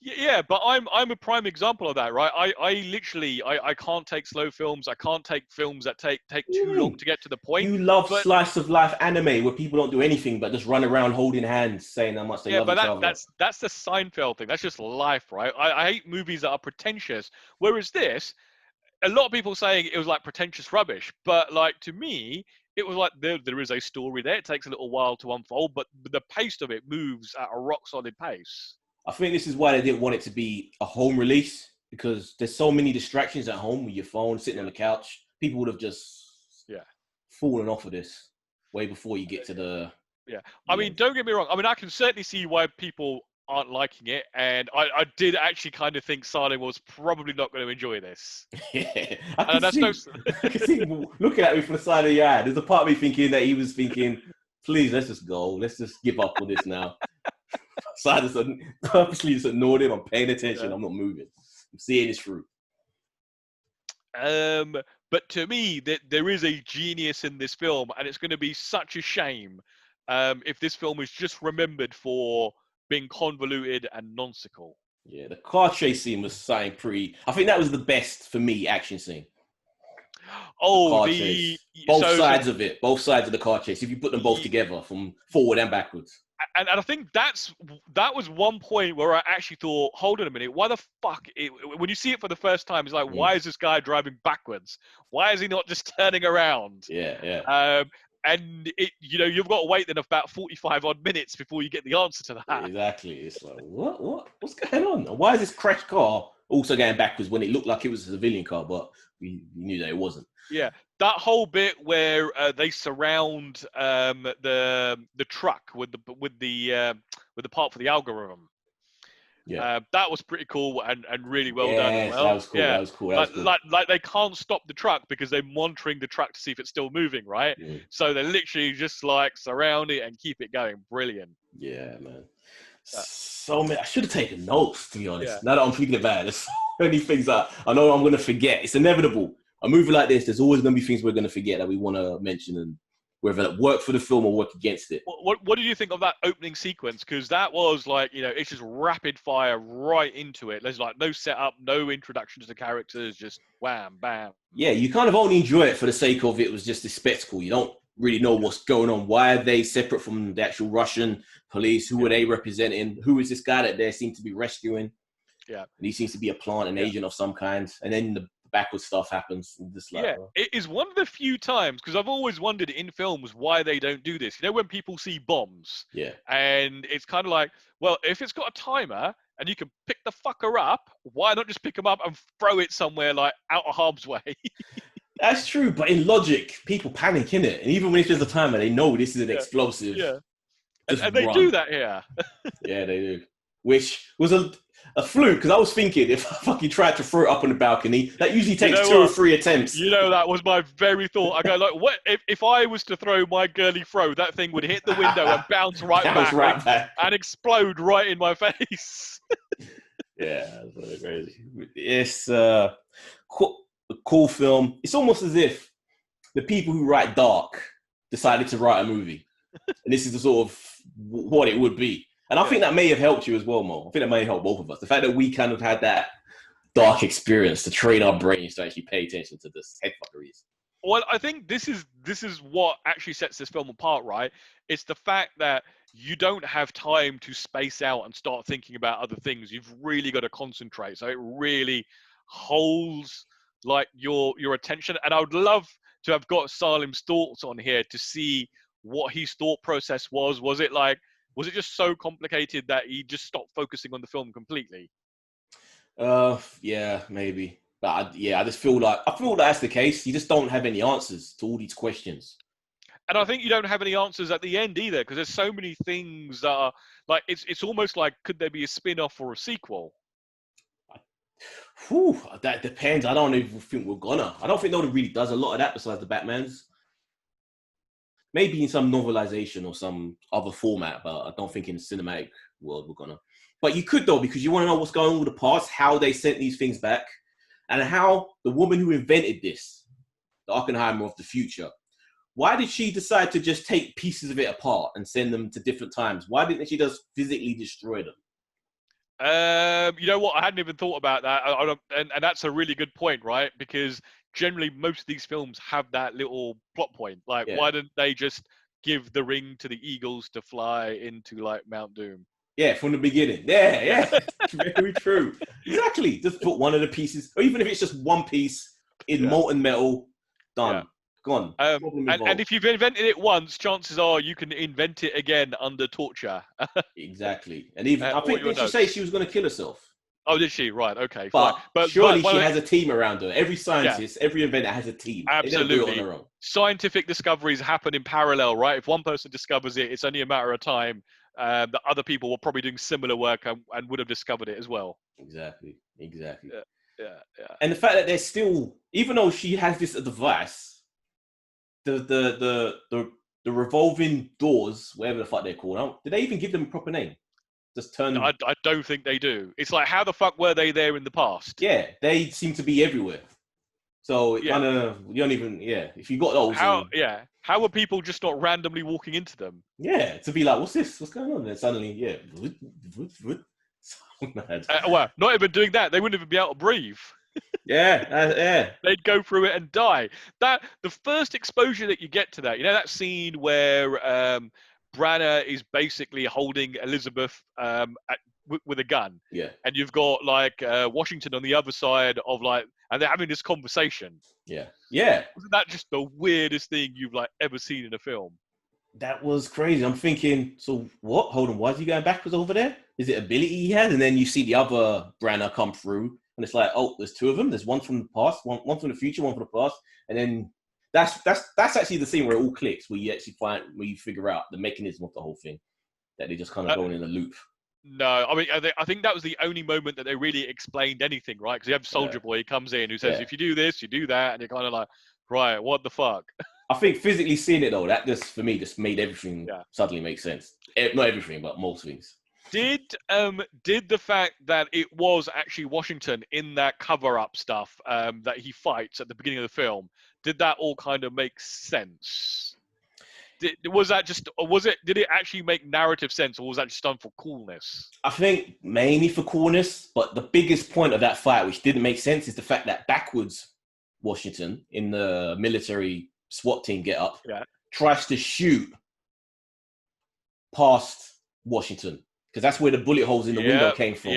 Yeah, but I'm a prime example of that, right? I literally I can't take slow films. I can't take films that take What do too you long mean? to get to the point. You love But slice of life anime where people don't do anything but just run around holding hands, saying how much they yeah, love but each other. that's the Seinfeld thing. That's just life, right? I hate movies that are pretentious. Whereas this, a lot of people saying it was like pretentious rubbish, but like to me, it was like there is a story there. It takes a little while to unfold, but the pace of it moves at a rock solid pace. I think this is why they didn't want it to be a home release because there's so many distractions at home with your phone, sitting on Yeah, the couch. People would have just yeah. fallen off of this way before you get to the Yeah, I the mean, end. don't get me wrong. I mean, I can certainly see why people aren't liking it, and I did actually kind of think Salim was probably not going to enjoy this. Yeah, I can And that's no. see. I can see him looking at me from the side of your eye. There's a part of me thinking that he was thinking, "Please, let's just go. Let's just give up on this now." So I just purposely just ignored him. I'm paying attention. Yeah. I'm not moving. I'm seeing this through. Um, but to me, that there is a genius in this film, and it's going to be such a shame if this film is just remembered for being convoluted and nonsensical. Yeah, the car chase scene was something pretty. I think that was the best for me action scene. The Oh, car the chase, both so sides of it, both sides of the car chase. If you put them both y- together from forward and backwards, and I think that was one point where I actually thought, hold on a minute, why the fuck? When you see it for the first time, it's like, mm. why is this guy driving backwards? Why is he not just turning around? Yeah, yeah, Um, and you've got to wait then about 45 odd minutes before you get the answer to that. exactly. It's like what's going on? Why is this crash car also going backwards when it looked like it was a civilian car, but we knew that it wasn't. Yeah, that whole bit where they surround the truck with the part for the algorithm. Yeah. That was pretty cool and really well done as Yes, that well. was cool. Yeah, That was cool. That was cool. like they can't stop the truck because they're monitoring the truck to see if it's still moving, right? Mm. So they literally just like surround it and keep it going. Brilliant. Yeah, man. Uh, So many. I should have taken notes, to be yeah. honest. Now that I'm thinking about it, there's so many things that I know I'm going to forget. It's inevitable. A movie like this, there's always going to be things we're going to forget that we want to mention, and whether that work for the film or work against it. What did you think of that opening sequence? Because that was like, it's just rapid fire right into it. There's like no setup, no introduction to the characters, just wham, bam. Yeah, you kind of only enjoy it for the sake of it was just a spectacle. You don't really know what's going on. Why are they separate from the actual Russian police? Who are they representing? Who is this guy that they seem to be rescuing? Yeah. And he seems to be a plant, an agent of some kind. And then the backward stuff happens. Just like, Yeah, it is one of the few times, because I've always wondered in films why they don't do this. When people see bombs, yeah, and it's kind of like, well, if it's got a timer and you can pick the fucker up, why not just pick them up and throw it somewhere like out of harm's way? that's true. But in logic, people panic in it, and even when it's just a timer, they know this is an explosive. Yeah, and they do that here. Yeah, they do. Which was a fluke, because I was thinking if I fucking tried to throw it up on the balcony, that usually takes 2 or 3 attempts. That was my very thought. I go like, what if I was to throw my girly throw, that thing would hit the window and bounce back and explode right in my face. Yeah, that's really crazy. It's a cool film. It's almost as if the people who write Dark decided to write a movie, and this is the sort of what it would be. And I think that may have helped you as well, Mo. I think that may have helped both of us. The fact that we kind of had that dark experience to train our brains to actually pay attention to this headfuckeries. Well, I think this is what actually sets this film apart, right? It's the fact that you don't have time to space out and start thinking about other things. You've really got to concentrate. So it really holds like your attention. And I would love to have got Salim's thoughts on here to see what his thought process was. Was it just so complicated that he just stopped focusing on the film completely? Yeah, maybe. But I just feel like that's the case. You just don't have any answers to all these questions. And I think you don't have any answers at the end either, because there's so many things that are like, it's almost like, could there be a spin-off or a sequel? Whew, that depends. I don't even think we're gonna. I don't think no one really does a lot of that besides the Batmans. Maybe in some novelization or some other format, but I don't think in the cinematic world we're gonna. But you could though, because you want to know what's going on with the past, how they sent these things back, and how the woman who invented this, the Oppenheimer of the future, why did she decide to just take pieces of it apart and send them to different times? Why didn't she just physically destroy them? You know what? I hadn't even thought about that, and that's a really good point, right? Because generally, most of these films have that little plot point. Like, why didn't they just give the ring to the Eagles to fly into like Mount Doom? Yeah, from the beginning. Yeah, very true. Exactly. Just put one of the pieces, or even if it's just one piece in molten metal, done. Yeah. Gone. And if you've invented it once, chances are you can invent it again under torture. Exactly. And even I think did she say she was going to kill herself? Oh, did she? Right. Okay. But surely she has a team around her. Every scientist, every inventor has a team. Absolutely. They don't do it on their own. Scientific discoveries happen in parallel, right? If one person discovers it, it's only a matter of time that other people were probably doing similar work and would have discovered it as well. Exactly. Yeah. And the fact that they're still, even though she has this device, the revolving doors, whatever the fuck they're called, did they even give them a proper name? Just turn. I don't think they do. It's like, how the fuck were they there in the past? Yeah, they seem to be everywhere. So it kind of, you don't even, if you got those. How were people just not randomly walking into them? Yeah, to be like, what's this? What's going on? And suddenly, so mad. Well, not even doing that. They wouldn't even be able to breathe. Yeah. They'd go through it and die. The first exposure that you get to that, that scene where Branagh is basically holding Elizabeth with a gun. Yeah. And you've got like Washington on the other side of like, and they're having this conversation. Yeah. Wasn't that just the weirdest thing you've like ever seen in a film? That was crazy. I'm thinking, so what? Hold on, why is he going backwards over there? Is it ability he has? And then you see the other Branagh come through, and it's like, oh, there's two of them. There's one from the past, one from the future, one from the past, and then that's actually the scene where it all clicks, where you figure out the mechanism of the whole thing, that they just kind of going in a loop. No, I mean, I think that was the only moment that they really explained anything, right? Because you have Soldier Boy, he comes in, who says, if you do this, you do that, and you're kind of like, right, what the fuck? I think physically seeing it, though, that just, for me, just made everything suddenly make sense. Not everything, but most things. Did the fact that it was actually Washington in that cover-up stuff that he fights at the beginning of the film, did that all kind of make sense? Did it actually make narrative sense, or was that just done for coolness? I think mainly for coolness, but the biggest point of that fight, which didn't make sense, is the fact that backwards Washington in the military SWAT team get-up tries to shoot past Washington, because that's where the bullet holes in the window came from.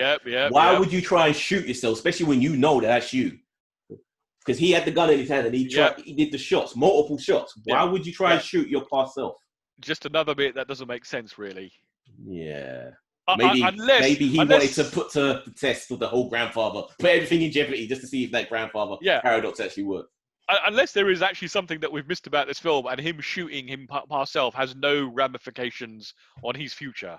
Why would you try and shoot yourself, especially when you know that that's you? Because he had the gun in his hand and he did the shots, multiple shots. Why would you try and shoot your past self? Just another bit that doesn't make sense, really. Yeah. Maybe he wanted to put to the test for the whole grandfather, put everything in jeopardy just to see if that grandfather paradox actually worked. Unless there is actually something that we've missed about this film, and him shooting him past self has no ramifications on his future.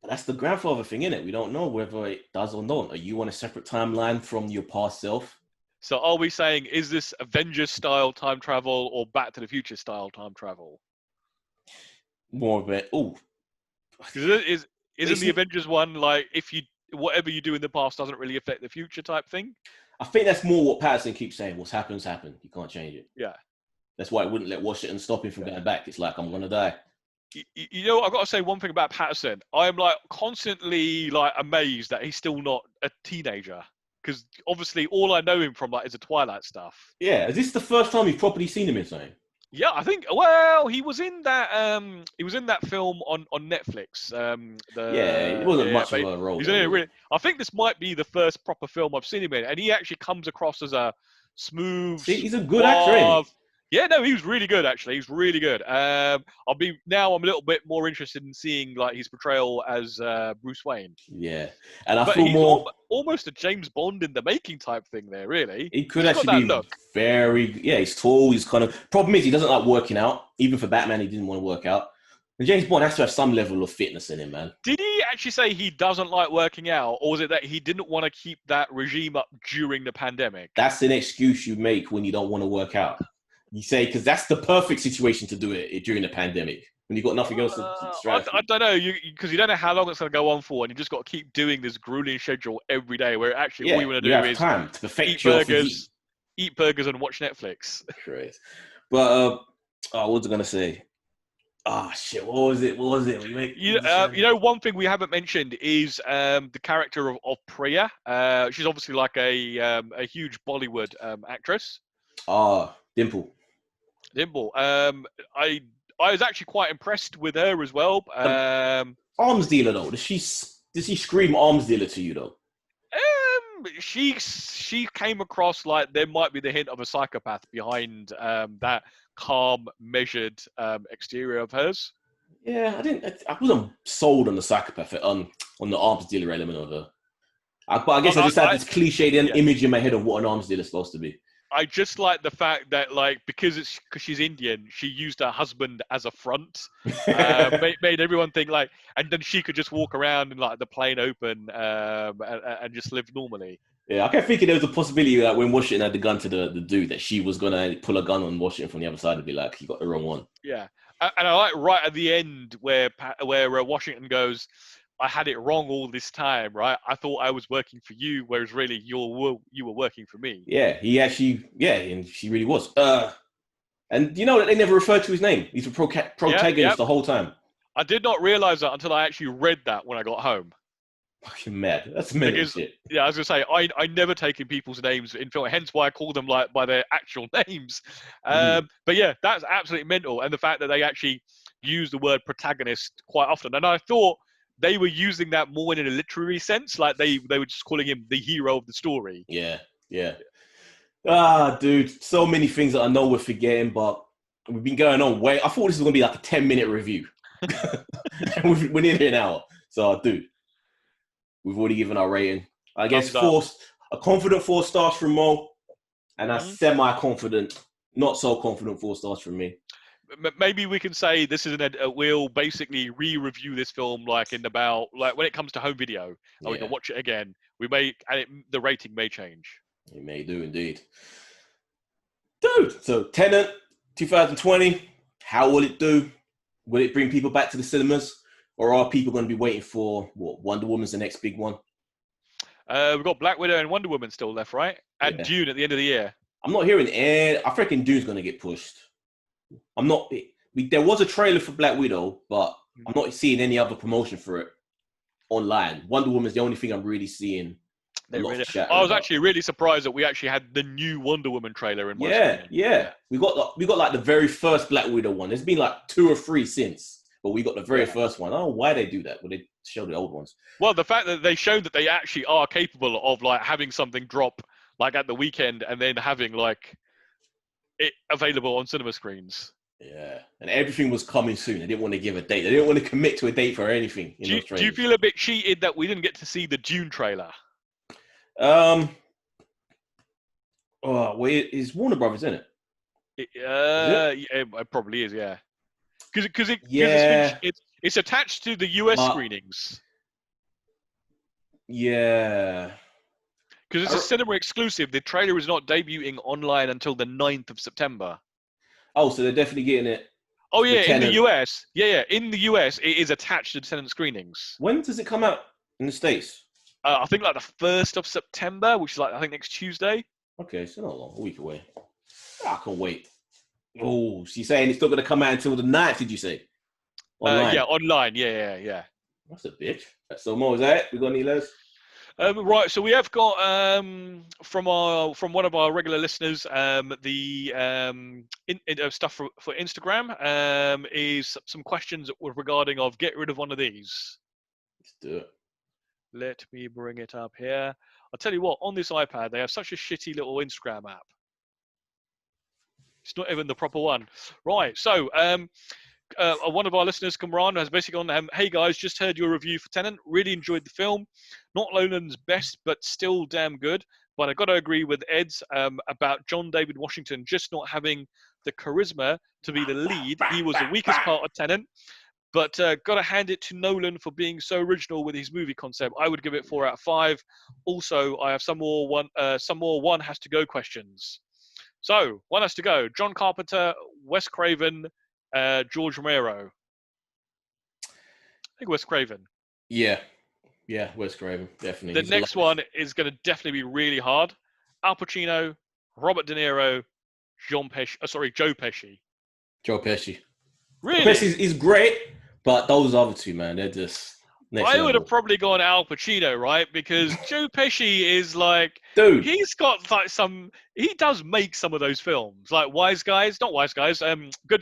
But that's the grandfather thing, innit? We don't know whether it does or not. Are you on a separate timeline from your past self? So are we saying, is this Avengers-style time travel or Back to the Future-style time travel? More of it. Oh. Isn't the Avengers one like, whatever you do in the past doesn't really affect the future type thing? I think that's more what Patterson keeps saying. What's happened. You can't change it. Yeah. That's why it wouldn't let Washington stop him from going back. It's like, I'm going to die. You know, I've got to say one thing about Patterson. I'm like constantly like amazed that he's still not a teenager. Because obviously all I know him from like is the Twilight stuff. Yeah, is this the first time you've properly seen him in something? Yeah, I think. Well, he was in that. He was in that film on Netflix. It wasn't much of a role. I think this might be the first proper film I've seen him in, and he actually comes across as a smooth. See, he's a good actor. Yeah, no, he was really good. Actually, he was really good. I'm a little bit more interested in seeing like his portrayal as Bruce Wayne. Yeah, and I feel more almost a James Bond in the making type thing there. Really, he could actually be very. Yeah, he's tall. He's kind of problem is he doesn't like working out. Even for Batman, he didn't want to work out. And James Bond has to have some level of fitness in him, man. Did he actually say he doesn't like working out, or was it that he didn't want to keep that regime up during the pandemic? That's an excuse you make when you don't want to work out. You say, because that's the perfect situation to do it during the pandemic, when you've got nothing else to strive for. I don't know, because you don't know how long it's going to go on for, and you just got to keep doing this grueling schedule every day, where actually all you want to do is time to perfect eat burgers and watch Netflix. Great. But, what was I going to say? Shit, what was it? You know, one thing we haven't mentioned is the character of Priya. She's obviously like a huge Bollywood actress. Dimple. I was actually quite impressed with her as well. Arms dealer though. Does she scream arms dealer to you though? She came across like there might be the hint of a psychopath behind that calm, measured exterior of hers. Yeah, I wasn't sold on the psychopath on the arms dealer element of her. But I guess I just had this cliched image in my head of what an arms dealer is supposed to be. I just like the fact that, like, because she's Indian, she used her husband as a front, made everyone think like, and then she could just walk around in like the plane open and just live normally. Yeah, I kept thinking there was a possibility that when Washington had the gun to the dude, that she was gonna pull a gun on Washington from the other side and be like, "You got the wrong one." Yeah, and I like right at the end where Washington goes, I had it wrong all this time, right? I thought I was working for you, whereas really you were working for me. Yeah, and she really was. And you know that they never referred to his name. He's a protagonist the whole time. I did not realize that until I actually read that when I got home. Fucking mad. That's mental shit. Yeah, I was gonna say I never taken people's names in film, hence why I call them like by their actual names. But yeah, that's absolutely mental, and the fact that they actually use the word protagonist quite often, and I thought they were using that more in a literary sense, like they were just calling him the hero of the story. Yeah. Dude, so many things that I know we're forgetting, but we've been going on way. I thought this was gonna be like a 10-minute review. We're nearly an hour. So, dude, we've already given our rating. I guess Thumbs up. a confident 4 stars from Mo, and a Mhm. semi-confident, not so confident 4 stars from me. Maybe we can say this is we'll basically re-review this film like in about like when it comes to home video, and we can watch it again. We may the rating may change. It may do indeed, dude. So Tenet, 2020. How will it do? Will it bring people back to the cinemas, or are people going to be waiting for what Wonder Woman's the next big one? We've got Black Widow and Wonder Woman still left, right? And Dune at the end of the year. I'm not hearing air. I reckon Dune's going to get pushed. I'm not. There was a trailer for Black Widow, but I'm not seeing any other promotion for it online. Wonder Woman's the only thing I'm really seeing. I was actually really surprised that we actually had the new Wonder Woman trailer in my screen. Yeah. We got like the very first Black Widow one. There's been like 2 or 3 since, but we got the very first one. I don't know why they do that, but they show the old ones. Well, the fact that they showed that they actually are capable of like having something drop like at the weekend and then having like it available on cinema screens. Yeah, and everything was coming soon. They didn't want to give a date. They didn't want to commit to a date for anything. Do you feel a bit cheated that we didn't get to see the Dune trailer? It's Warner Brothers, isn't it? It probably is, yeah. Because it's attached to the US screenings. Yeah. Because it's a cinema exclusive. The trailer is not debuting online until the 9th of September. Oh, so they're definitely getting it. Oh, yeah, in the US. Yeah, in the US, it is attached to Tenet screenings. When does it come out in the States? I think like the 1st of September, which is like, I think next Tuesday. Okay, so not long, a week away. I can wait. Oh, she's saying it's not going to come out until the 9th, did you say? Online. Online, yeah. That's a bitch. So, Mo, is that it? We got any letters? Right, so we have got from one of our regular listeners the stuff for Instagram is some questions regarding of get rid of one of these. Let's do it. Let me bring it up here. I'll tell you what, on this iPad they have such a shitty little Instagram app. It's not even the proper one. Right, so one of our listeners, Kamran, has basically gone, hey guys, just heard your review for Tenet. Really enjoyed the film. Not Nolan's best, but still damn good. But I got to agree with Ed's about John David Washington just not having the charisma to be the lead. He was the weakest part of Tenet. But got to hand it to Nolan for being so original with his movie concept. I would give it 4 out of 5. Also, I have some more one has to go questions. So, one has to go. John Carpenter, Wes Craven, George Romero. I think Wes Craven. Yeah, Wes Craven, definitely. The next one is going to definitely be really hard. Al Pacino, Robert De Niro, Joe Pesci. Joe Pesci. Really? Joe Pesci is great, but those other two, man, they're just next level. would have probably gone Al Pacino, right? Because Joe Pesci is like, dude, he's got like he does make some of those films, like Goodfellas.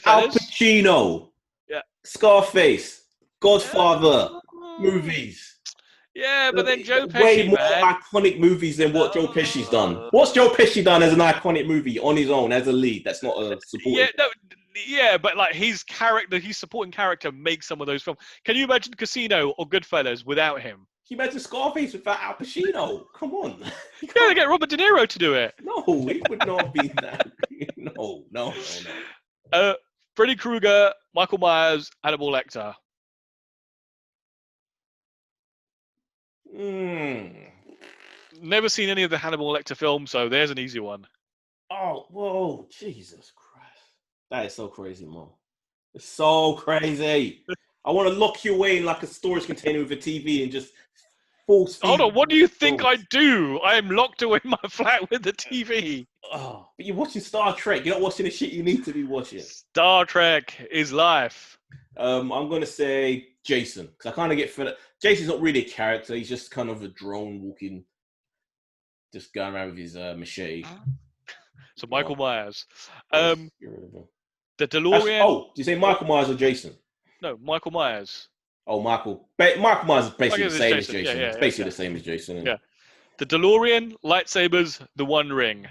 Al Pacino, Scarface, Godfather, movies. Yeah, but then Joe Pesci, way more iconic movies than what Joe Pesci's done. What's Joe Pesci done as an iconic movie on his own as a lead? That's not a supporting. But like his supporting character makes some of those films. Can you imagine Casino or Goodfellas without him? Can you imagine Scarface without Al Pacino? Come on. They get Robert De Niro to do it. No, it would not be that. No. Freddy Krueger, Michael Myers, Hannibal Lecter. Never seen any of the Hannibal Lecter films, so there's an easy one. Oh, whoa, Jesus Christ. That is so crazy, Mo. It's so crazy. I want to lock you away in like a storage container with a TV and just full speed. Hold on, what do you think I do? I am locked away in my flat with the TV. Oh, but you're watching Star Trek. You're not watching the shit you need to be watching. Star Trek is life. I'm going to say Jason, because I kind of get fed up. Jason's not really a character. He's just kind of a drone walking, just going around with his machete. So Michael Myers. The DeLorean. Did you say Michael Myers or Jason? No, Michael Myers. Oh, Michael Myers is basically the same as Jason. Yeah, it's basically the same as Jason. Yeah. The DeLorean, lightsabers, the One Ring.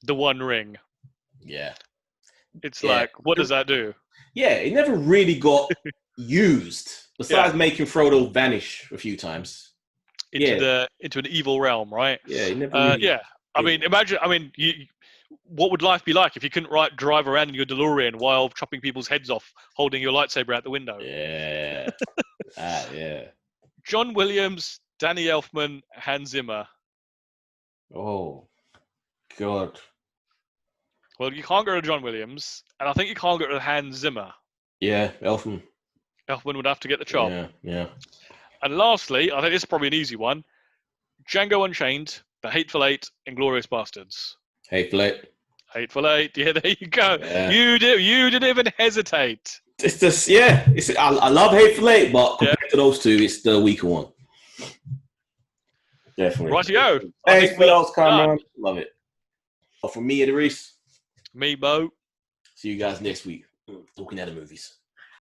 The One Ring. Yeah. It's like, what does that do? Yeah, it never really got used, besides making Frodo vanish a few times. into an evil realm, right? Yeah, he never really. Yeah. I mean, imagine. I mean, what would life be like if you couldn't drive around in your DeLorean while chopping people's heads off, holding your lightsaber out the window? Yeah. Yeah. John Williams, Danny Elfman, Hans Zimmer. Oh, God. Well, you can't go to John Williams, and I think you can't go to Hans Zimmer. Yeah, Elfman. Elfman would have to get the job. Yeah. And lastly, I think this is probably an easy one. Django Unchained, The Hateful Eight, Inglourious Bastards. Hateful Eight. Hateful Eight. Yeah, there you go. Yeah. You didn't even hesitate. It's just I love Hateful Eight, but compared to those two, it's the weaker one. Definitely. Rightio. Thanks for those, Cameron. Love it. But from me, Idris. Me, Bo. See you guys next week. Talking at the movies.